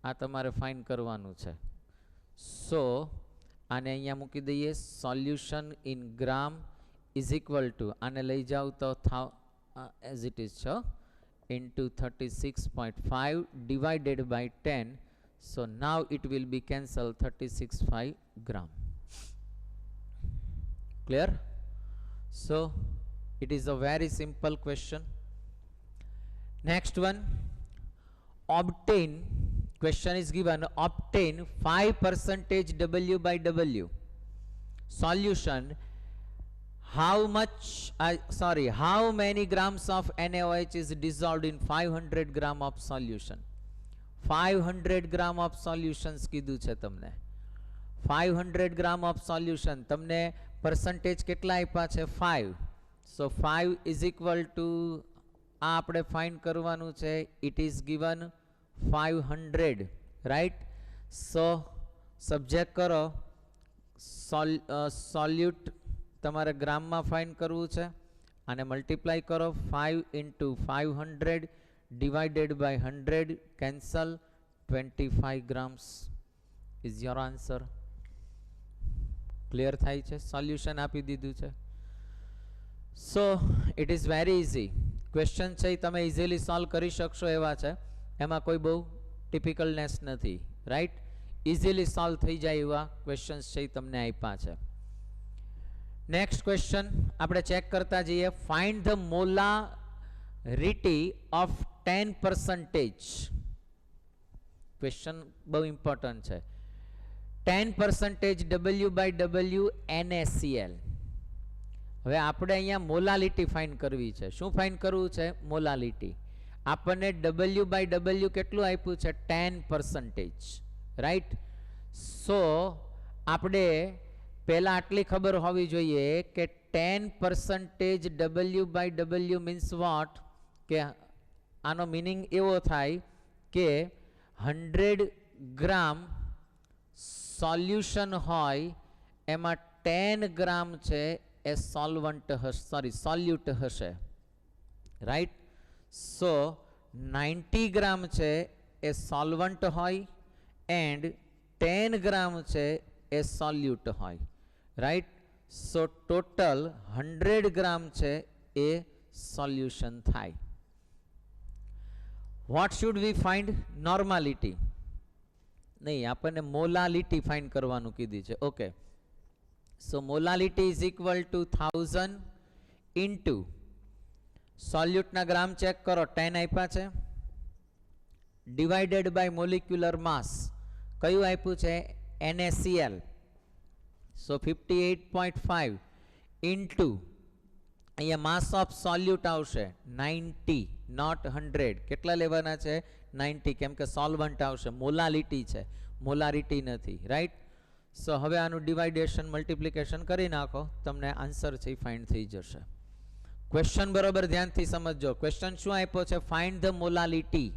Speaker 1: આ તમારે ફાઇન્ડ કરવાનું છે. સો આને અહીંયા મૂકી દઈએ. Solution in gram is equal to, આને લઈ જાવ તો એઝ ઇટ ઇઝ છો, into 36.5 divided by 10. So now it will be cancel 36.5 gram. Clear? So it is a very simple question. Next one. Obtain, question is given, obtain 5% W/W. Solution, how many grams of NaOH is dissolved in 500 gram of solution? 500 gram of solutions કીધું છે તમને. 500 gram of solution. તમને percentage કેટલા આપ્યા છે? 5. So 5 is equal to, આ આપણે find કરવાનું છે. It is given 500. right? So subject કરો. સોલ્યુટ તમારે ગ્રામમાં ફાઇન્ડ કરવું છે. આને મલ્ટીપ્લાય કરો. 5 into 500 divided by 100. Cancel. 25 grams is your answer. Clear થાય છે? સોલ્યુશન આપી દીધું છે. સો it is very easy. Question છે તમે ઇઝીલી સોલ્વ કરી શકશો એવા છે. એમાં કોઈ બહુ ટિપિકલનેસ નથી. રાઈટ. ઇઝીલી સોલ્વ થઈ જાય એવા ક્વેશ્ચન્સ છે તમને આપ્યા છે. નેક્સ્ટ ક્વેશ્ચન આપણે ચેક કરતા જઈએ. Find the molarity of 10%. Question બહુ ઇમ્પોર્ટન્ટ છે. 10% W/W NaCl. હવે આપણે અહીંયા મોલાલિટી ફાઇન્ડ કરવી છે. શું ફાઇન્ડ કરવું છે? મોલાલિટી. આપણને W/W કેટલું આપ્યું છે? 10%. રાઈટ. સો આપણે પહેલા આટલી ખબર હોવી જોઈએ કે 10% W/W મીન્સ વોટ? કે આનો મિનિંગ એવો થાય કે 100 ગ્રામ સોલ્યુશન હોય એમાં 10 ગ્રામ છે એ સોલ્વન્ટ હશે, સોલ્યુટ હશે. રાઈટ. સો 90 ગ્રામ છે એ સોલ્વન્ટ હોય એન્ડ 10 ગ્રામ છે એ સોલ્યુટ હોય. રાઈટ. સો ટોટલ 100 ગ્રામ છે એ સોલ્યુશન થાય. What should we find? Normality નહીં, આપણને મોલાલિટી ફાઇન્ડ કરવાનું કીધી છે. Okay. So molality is equal to 1000 into સોલ્યુટના ગ્રામ ચેક કરો. 10 આપ્યા છે. Divided by molecular mass. કયું આપ્યું છે? NaCl. સો 58.5 ઇન્ટુ અહીંયા માસ ઓફ સોલ્યુટ આવશે 90, નોટ 100. કેટલા લેવાના છે? 90, કેમ કે સોલ્વન્ટ આવશે. મોલાલિટી છે, મોલારિટી નથી. રાઈટ. સો હવે આનું ડિવાઇડેશન મલ્ટિપ્લિકેશન કરી નાખો, તમને આન્સર છે ફાઇન્ડ થઈ જશે. ક્વેશ્ચન બરોબર ધ્યાનથી સમજજો. ક્વેશ્ચન શું આપ્યો છે? Find the molality.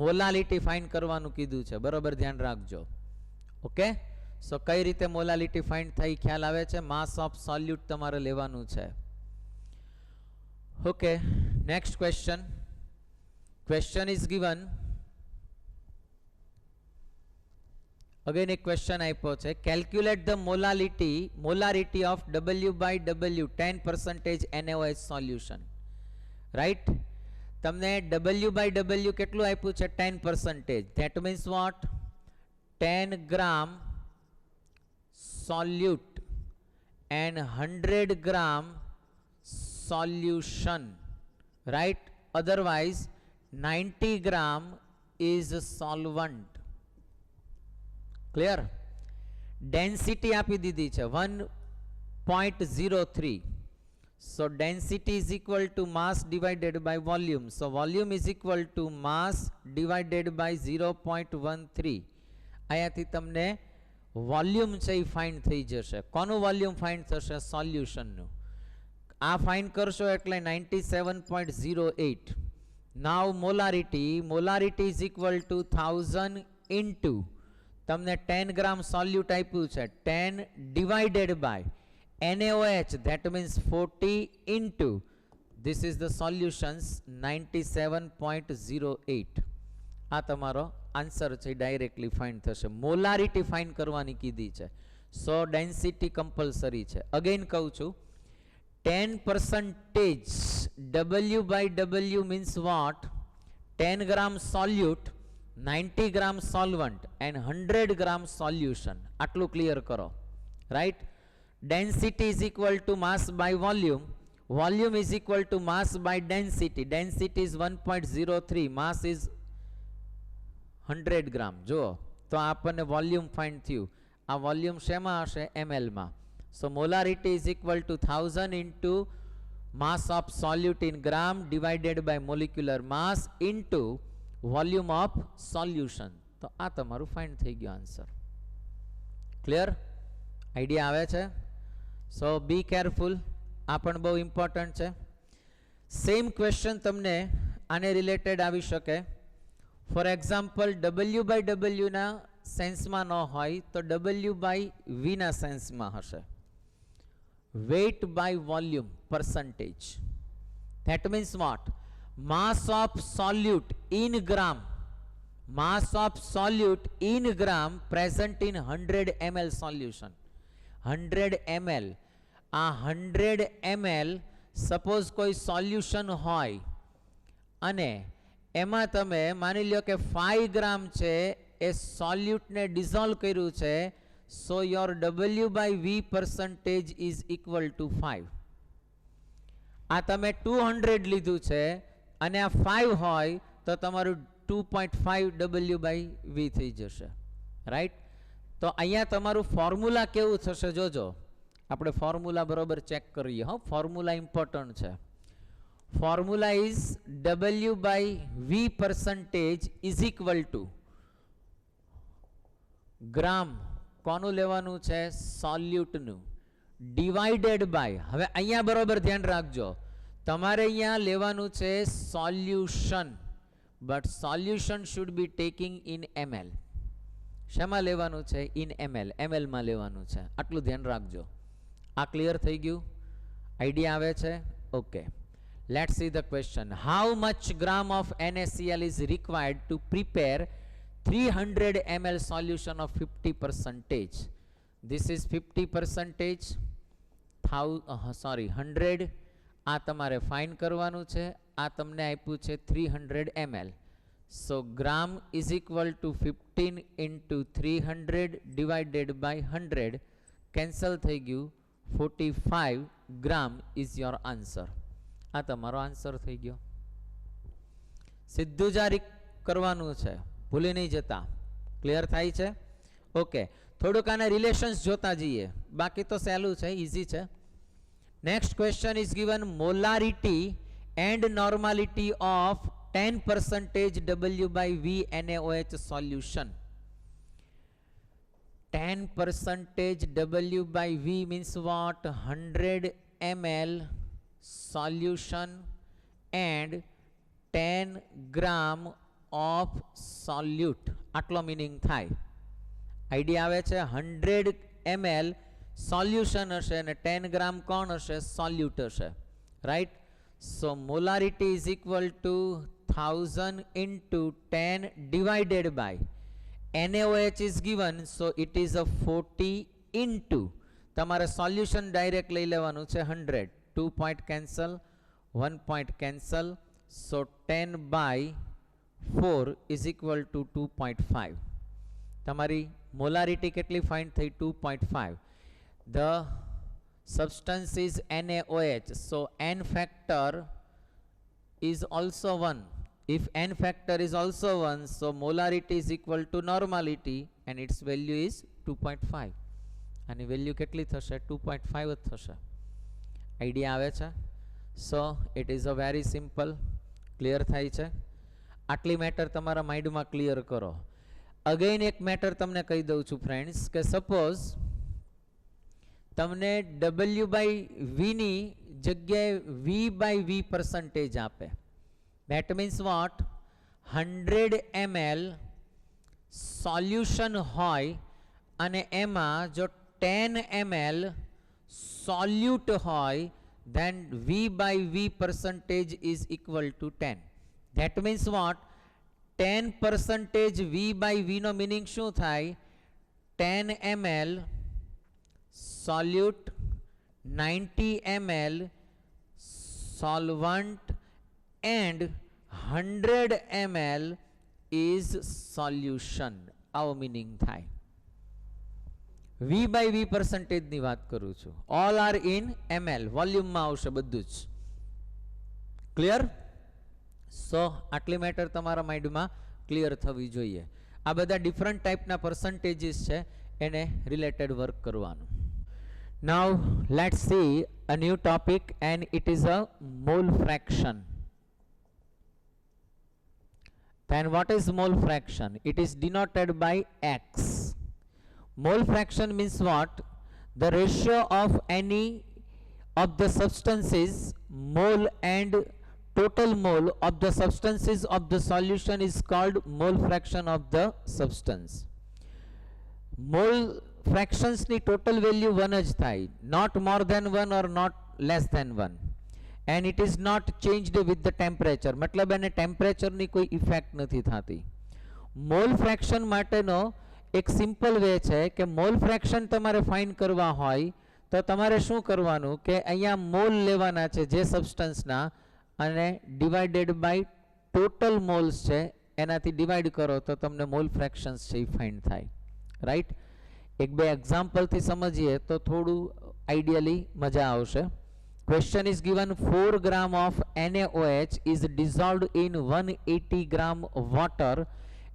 Speaker 1: Molality find કરવાનું કીધું છે, બરોબર ધ્યાન રાખજો. ઓકે, સો કઈ રીતે મોલાલિટી ફાઇન્ડ થઈ ખ્યાલ આવે છે? માસ ઓફ સોલ્યુટ તમારે લેવાનું છે. Okay, next question. Question is given. Again એક ક્વેશ્ચન આપ્યો છે. Calculate the molarity of W/W 10% NaOH solution. Right, તમને W/W કેટલું આપ્યું છે? 10%. That means what? 10 gram solute and 100 gram solution, right? Otherwise 90 gram is solvent. Clear? Density આપી દીધી છે 1.03. So density is equal to mass divided by volume. So volume is equal to mass divided by 0.13. અહીંયાથી તમને volume છે એ find થઈ જશે. કોનું volume find થશે? સોલ્યુશનનું. આ ફાઇન્ડ કરશો એટલે 97.08. Now molarity is equal to 1000 into તમને 10 ગ્રામ સોલ્યુટ આપ્યું છે, 10 divided by NaOH, that means 40 into this is the solutions 97.08. આ તમારો આન્સર છે, ડાયરેક્ટલી ફાઇન્ડ થશે. મોલારિટી ફાઇન્ડ કરવાની કીધી છે, સો ડેન્સિટી કમ્પલસરી છે. અગેન કહું છું, 10% W/W means what? 10 gram solute, 90 gram solvent and 100 gram solution. આટલું ક્લિયર કરો. Right, density is equal to mass by volume. Volume is equal to mass by density. Density is 1.03. Mass is 100 ગ્રામ. જુઓ તો આપણને volume find થયું. આ volume શેમાં હશે? ml માં. So molarity is equal to 1000 into mass of solute in gram divided by molecular mass into volume of solution. તો આ તમારું ફાઇન્ડ થઈ ગયું આન્સર. ક્લિયર? આઈડિયા આવે છે? સો બી કેરફુલ, આ પણ બહુ ઇમ્પોર્ટન્ટ છે. સેમ ક્વેશ્ચન તમને આને રિલેટેડ આવી શકે. ફોર એક્ઝામ્પલ, W/W ના સેન્સમાં ન હોય તો W/V ના સેન્સમાં હશે. Weight by volume percentage. That means what? Mass of solute in gram. Mass of solute in gram present in 100 ml solution. 100 ml. આ 100 ml સપોઝ કોઈ સોલ્યુશન હોય અને એમાં તમે માની લો કે 5 ગ્રામ છે એ સોલ્યુટને ડિઝોલ્વ કર્યું છે, સો your W/V percentage is equal to 5. આ તમે 200 લીધું છે અને આ 5 હોય તો તમારું 2.5 W/V થઈ જશે. રાઈટ, તો અહીંયા તમારું ફોર્મ્યુલા કેવું થશે જોજો. આપણે ફોર્મ્યુલા બરોબર ચેક કરીએ. હો, ફોર્મ્યુલા ઇમ્પોર્ટન્ટ છે. Formula is W/V percentage is equal to ગ્રામ, કોનું લેવાનું છે? સોલ્યુટનું, ડિવાઇડેડ બાય. હવે અહીંયા બરોબર ધ્યાન રાખજો, તમારે અહીંયા લેવાનું છે solution, but solution should be taking in ml. શેમાં લેવાનું છે? In ml. ml માં લેવાનું છે. આટલું ધ્યાન રાખજો. આ ક્લિયર થઈ ગયું? આઈડિયા આવે છે? Okay, let's see the question. How much gram of NaCl is required to prepare 300 ml solution of 50%? This is 50%. 100. આ તમારે ફાઇન્ડ કરવાનું છે. આ તમને આપ્યું છે 300 ml. So gram is equal to 15 into 300 divided by 100. Cancel થઈ ગયું. 45 gram is your answer. આ તમારો આન્સર થઈ ગયો. સીધું જારી કરવાનું છે, ભૂલી નહીં જતા. ક્લિયર થાય છે? ઓકે, થોડુંક આના રિલેશન્સ જોતા જઈએ, બાકી તો સહેલું છે, ઇઝી છે. Next question is given. Molarity and normality of 10% W/V NaOH solution. 10% W/V means what? 100 ml solution and 10 gram of સોલ્યુટ આટલો મિનિંગ થાય. આઈડિયા આવે છે? 100 ml સોલ્યુશન હશે અને 10 ગ્રામ કોણ હશે? સોલ્યુટ હશે. Right. So molarity is equal to 1000 into 10 divided by NaOH is given, so it is a 40 into તમારે સોલ્યુશન ડાયરેક્ટ લઈ લેવાનું છે 100. 2 point cancel, 1 point cancel, so 10 by 4 is equal to 2.5. તમારી મોલારિટી કેટલી ફાઇન્ડ થઈ? 2.5. The substance is NaOH, so N factor is also 1. If N factor is also 1, so molarity is equal to normality and its value is 2.5. આની value કેટલી થશે? 2.5 જ થશે. Idea આવે છે? સો it is a very simple. Clear થાય છે? આટલી મેટર તમારા માઇન્ડમાં ક્લિયર કરો. અગેન એક મેટર તમને કહી દઉં છું ફ્રેન્ડ્સ, કે સપોઝ તમને W/V ની જગ્યાએ V/V percentage આપે. That means what? 100 ml solution હોય અને એમાં જો 10 ml સોલ્યુટ હોય, then V/V percentage is equal to 10. That means what? 10% V/V no meaning શું થાય? 10 ml solute, 90 ml solvent and 100 ml is solution. આવો meaning થાય. V/V percentage ની વાત કરું છું. all are in ml, વોલ્યુમમાં આવશે બધું જ. ક્લિયર? સો આટલી મેટર તમારા માઇન્ડમાં ક્લિયર થવી જોઈએ. આ બધા ડિફરન્ટ ટાઈપના પર્સન્ટેજીસ છે, એને રિલેટેડ વર્ક કરવાનું. Now let's see a new topic and it is a mole fraction. Then what is mole fraction? It is denoted by X. Mole fraction means what? The ratio of any of the substances, mole and total mole of the substances of the solution is called mole fraction of the substance. Mole fractions ની total value 1 જ થાય, not more than 1 or not less than 1, and it is not changed with the temperature. મતલબ એને ટેમ્પરેચરની કોઈ effect નથી થતી. Mall fraction માટેનો એક સિમ્પલ વે છે કે મોલ ફ્રેક્શન તમારે ફાઇન્ડ કરવા હોય તો તમારે શું કરવાનું કે અહીંયા મોલ લેવાના છે જે સબસ્ટન્સના અને ડિવાઇડેડ બાય ટોટલ મોલ્સ છે એનાથી ડિવાઇડ કરો તો તમને મોલ ફ્રેક્શન્સ છે એ ફાઇન્ડ થાય. રાઈટ? એક બે એક્ઝામ્પલથી સમજીએ તો થોડું આઈડિયલી મજા આવશે. Question is given 4 gram of NaOH is dissolved in 180 gram water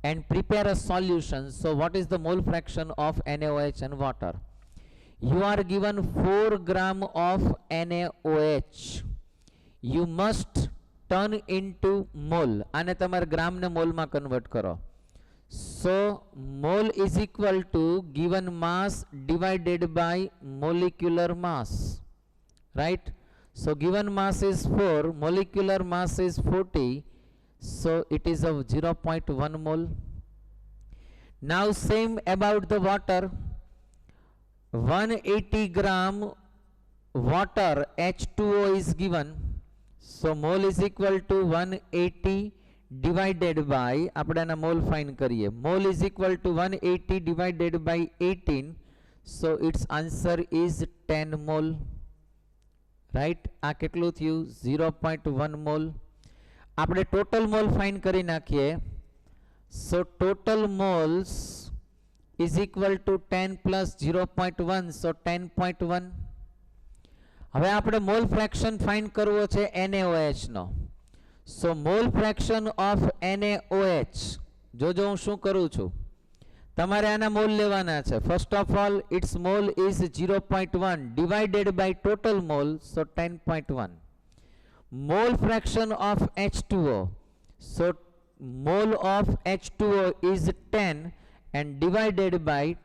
Speaker 1: and prepare a solution. So what is the mole fraction of NaOH and water? You are given 4 gram of NaOH. You must turn into mole. આને તમારે ગ્રામ ને mall માં convert કરો. So mole is equal to given mass divided by molecular mass. Right? So given mass is 4, molecular mass is 40, so it is of 0.1 mole. Now same about the water. 180 gram water H2O is given, so mole is equal to 180 divided by, આપણે આના mole find કરીએ. Mole is equal to 180 divided by 18, so its answer is 10 mole. Right? આ કેટલું થયું? 0.1 mall. આપણે total mall find કરી નાખીએ. So total moles is equal to 10 plus 0.1, so 10.1. હવે આપણે મોલ ફ્રેક્શન ફાઇન્ડ કરવો છે NaOH નો. So mole fraction of NaOH, જોજો હું શું કરું છું. તમારે આના મોલ લેવાના છે. First of all its mole is 0.1 divided by total mole, so 10.1. Mole fraction of H2O, so mole of H2O is 10 and divided by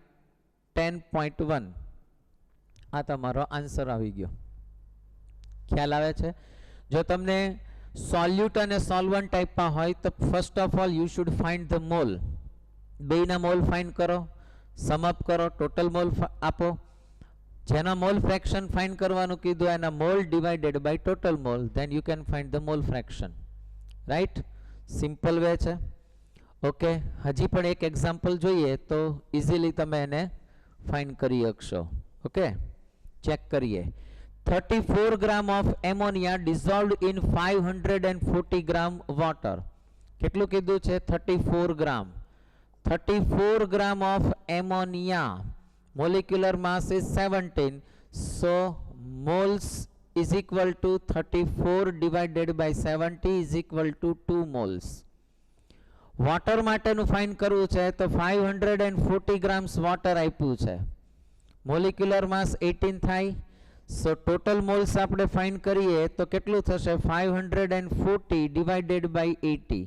Speaker 1: 10.1. આ તમારો આન્સર આવી ગયો. ખ્યાલ આવે છે? જો તમને સોલ્યુટ અને સોલ્વન્ટ આપ્યા હોય તો first of all you should find the mole. બેના મોલ ફાઇન્ડ કરો, સમ અપ કરો, ટોટલ મોલ આપો. જેના મોલ ફ્રેક્શન ફાઇન્ડ કરવાનું કીધું એના mole divided by total mole, then you can find the mole fraction. Right, simple way છે. Okay, હજી પણ એક એક્ઝામ્પલ જોઈએ તો ઇઝીલી તમે એને ફાઇન્ડ કરી શકશો. ઓકે, ચેક કરીએ. 34 gram of ammonia dissolved in 540 gram water. કેટલું કીધું છે? 34 gram. 34 gram of ammonia, molecular mass is 17, so moles is equal to 34 divided by 70 is equal to 2 moles. Water માટેનું ફાઇન્ડ કરવું છે તો 540 ગ્રામ્સ વોટર આપ્યું છે, મોલિક્યુલર માસ 18 થાય. સો ટોટલ મોલ્સ આપણે ફાઇન્ડ કરીએ તો કેટલું થશે? 540 divided by 80.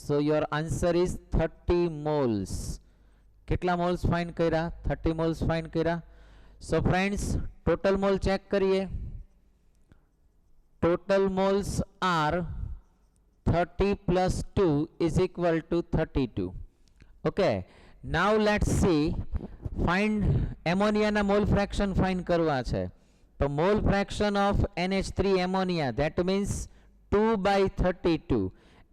Speaker 1: So your answer is 30 moles. કેટલા મોલ્સ ફાઇન્ડ કર્યા? 30 મોલ્સ ફાઇન્ડ કર્યા. So friends, total mole check કરીએ. Total moles are 30 plus 2 is equal to 32. Okay, now let's see, find ammonia na mole fraction find karwa છે. તો mole fraction of NH3 ammonia, that means 2 by 32,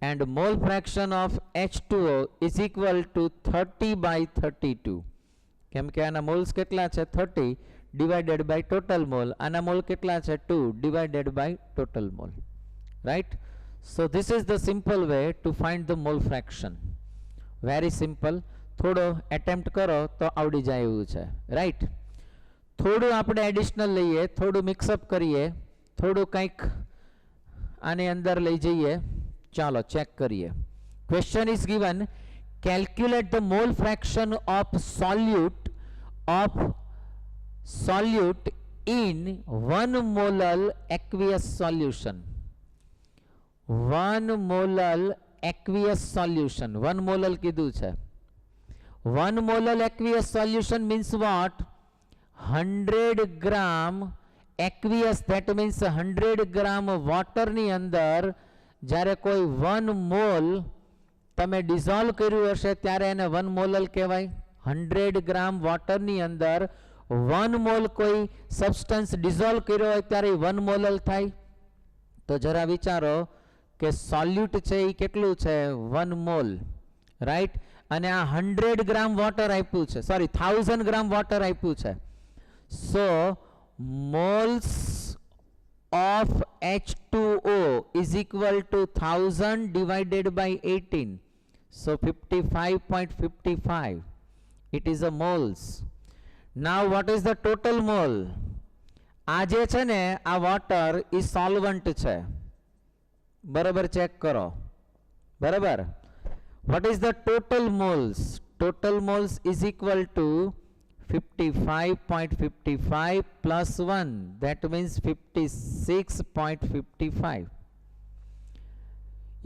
Speaker 1: and mole fraction of H2O is equal to 30 by 32. કેમ કે આના moles કેટલા છે? 30 divided by total mole. આના mall કેટલા છે? 2 divided by total mole. Right? So this is the simple way to find the mole fraction. Very simple. થોડો attempt કરો તો આવડી જાય એવું છે. Right? થોડું આપણે એડિશનલ લઈએ, થોડું મિક્સઅપ કરીએ, થોડું કંઈક આને અંદર લઈ જઈએ. ચાલો ચેક કરીએ. Question is given, calculate the mole fraction of solute in 1 molar aqueous solution. 1 molar aqueous solution. 1 molar કીધું છે. 1 molar aqueous solution means what? 100 gram aqueous, that means 100 gram water ની અંદર જ્યારે કોઈ 1 mol તમે ડિઝોલ્વ કર્યું હશે ત્યારે એને 1 મોલલ કહેવાય. 100 ગ્રામ વોટરની અંદર 1 મોલ કોઈ સબસ્ટન્સ ડિઝોલ્વ કર્યો હોય ત્યારે 1 મોલલ થાય. તો જરા વિચારો કે સોલ્યુટ છે એ કેટલું છે? 1 મોલ. રાઈટ? અને આ 100 ગ્રામ વોટર આપ્યું છે, સોરી 1000 ગ્રામ વોટર આપ્યું છે. સો moles of H2O is equal to 1000 divided by 18. So 55.55. It is a moles. Now what is the total mole? આ જે છે ને આ વોટર એ સોલ્વન્ટ છે. બરાબર, ચેક કરો. બરાબર. What is the total moles? Total moles is equal to 55.55 plus 1, that means 56.55.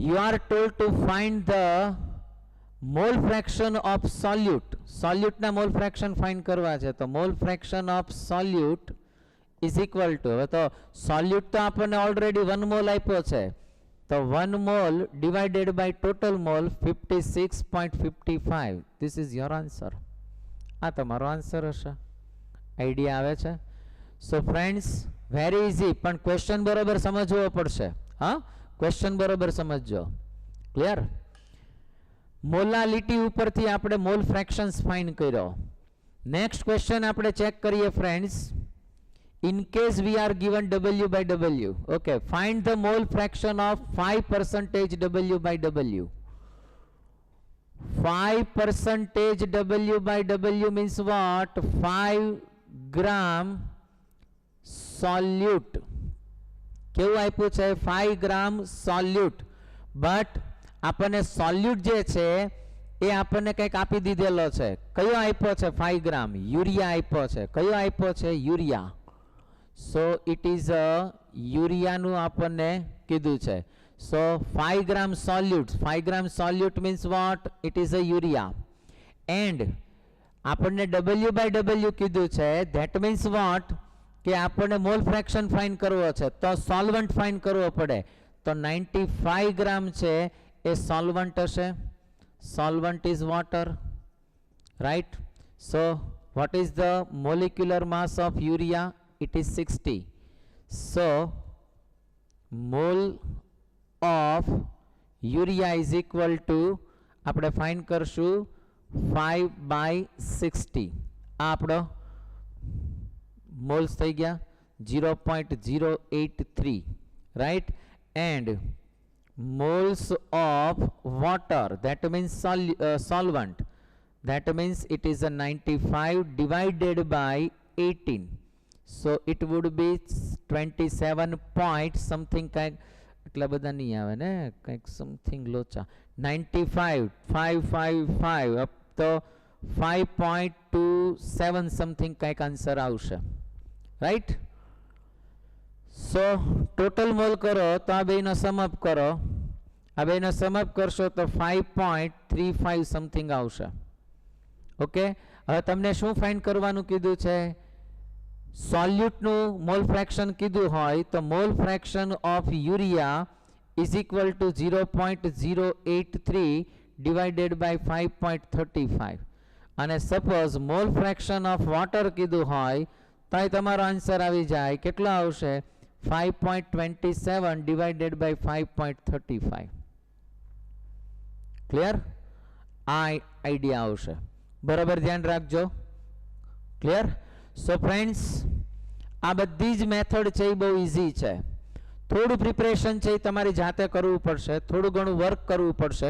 Speaker 1: You are told to find the mole fraction of solute. Solute na mole fraction find करवा છે. તો mole fraction of solute is equal to, હવે તો solute તો આપણને already 1 mole આપ્યો છે, તો 1 mole divided by total mole 56.55. This is your answer. આ તમારો આન્સર હશે. આઈડિયા આવે છે? સો ફ્રેન્ડ્સ, વેરી ઇઝી, પણ ક્વેશ્ચન બરોબર સમજવો પડશે. હા, ક્વેશ્ચન બરોબર સમજજો. ક્લિયર? મોલાલિટી ઉપરથી આપણે મોલ ફ્રેક્શન્સ ફાઇન્ડ કર્યો. નેક્સ્ટ ક્વેશ્ચન આપણે ચેક કરીએ friends. In case we are given W by W. Okay, find the mole fraction of 5% W by W. 5% W by W means what? 5 gram solute. કેવું આપ્યું છે? 5 gram solute. But આપણને સોલ્યુટ જે છે એ આપણને કંઈક આપી દીધેલો છે. કયો આપ્યો છે? 5 ગ્રામ યુરિયા આપ્યો છે. કયો આપ્યો છે? યુરિયા. સો ઇટ ઇઝ યુરિયાનું આપણને કીધું છે. So 5 gram solute. 5 gram solute means what? It is a urea. And આપણને W by W કીધું છે. That means what? કે આપણને મોલ ફ્રેક્શન ફાઇન્ડ કરવો છે તો સોલ્વન્ટ ફાઇન્ડ કરવો પડે. તો 95 ગ્રામ છે એ સોલ્વન્ટ હશે. Solvent is water, right? So what is the molecular mass of urea? It is 60. So mole of urea is equal to, આપણે ફાઇન્ડ કરશું 5/60. આ આપણો મોલ્સ થઈ ગયા 0.083, right? And moles of water, that means solvent, that means it is a 95 divided by 18. So it would be 27 point something kind, એટલા બધા નહીં આવે ને, કંઈક સમથિંગ લોચા. 95 555 up to 5.27 સમથિંગ કંઈક આન્સર આવશે, રાઈટ? સો ટોટલ મોલ કરો તો આ બેનો સમઅપ કરો, આ બેનો સમઅપ કરશો તો 5.35 સમથિંગ આવશે. ઓકે, હવે તમને શું ફાઇન્ડ કરવાનું કીધું છે? સોલ્યુટનું મોલ ફ્રેક્શન કીધું હોય તો mole fraction of urea is equal to 0.083 divided by 5.35. અને suppose mole fraction of water કીધું હોય તો તમારો આન્સર આવી જાય, કેટલો આવશે? 5.27 ડિવાઇડેડ બાય 5.35. ક્લિયર? આ આઈડિયા આવશે. બરાબર, ધ્યાન રાખજો. ક્લિયર? સો ફ્રેન્ડ્સ, આ બધી જ મેથડ છે એ બહુ ઇઝી છે. થોડું પ્રિપરેશન છે એ તમારી જાતે કરવું પડશે, થોડું ઘણું વર્ક કરવું પડશે.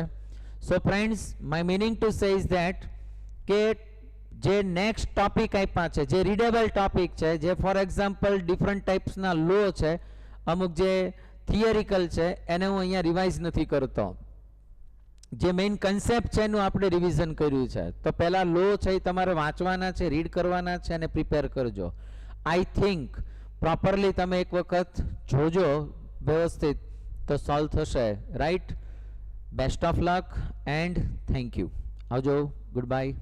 Speaker 1: So friends, my meaning to say is that કે જે નેક્સ્ટ ટોપિક આપ્યા છે, જે રીડેબલ ટોપિક છે, જે ફોર એક્ઝામ્પલ ડિફરન્ટ ટાઈપ્સના લો છે, અમુક જે થિયરિકલ છે, એને હું અહીંયા રિવાઇઝ નથી કરતો. જે મેઇન કન્સેપ્ટ છે એનું આપણે રિવિઝન કર્યું છે. તો પહેલા લો છે એ તમારે વાંચવાના છે, રીડ કરવાના છે અને પ્રિપેર કરજો. આઈ થિંક પ્રોપરલી તમે એક વખત જોજો વ્યવસ્થિત તો સોલ્વ થશે, right? Best of luck and thank you. આવજો. Good bye.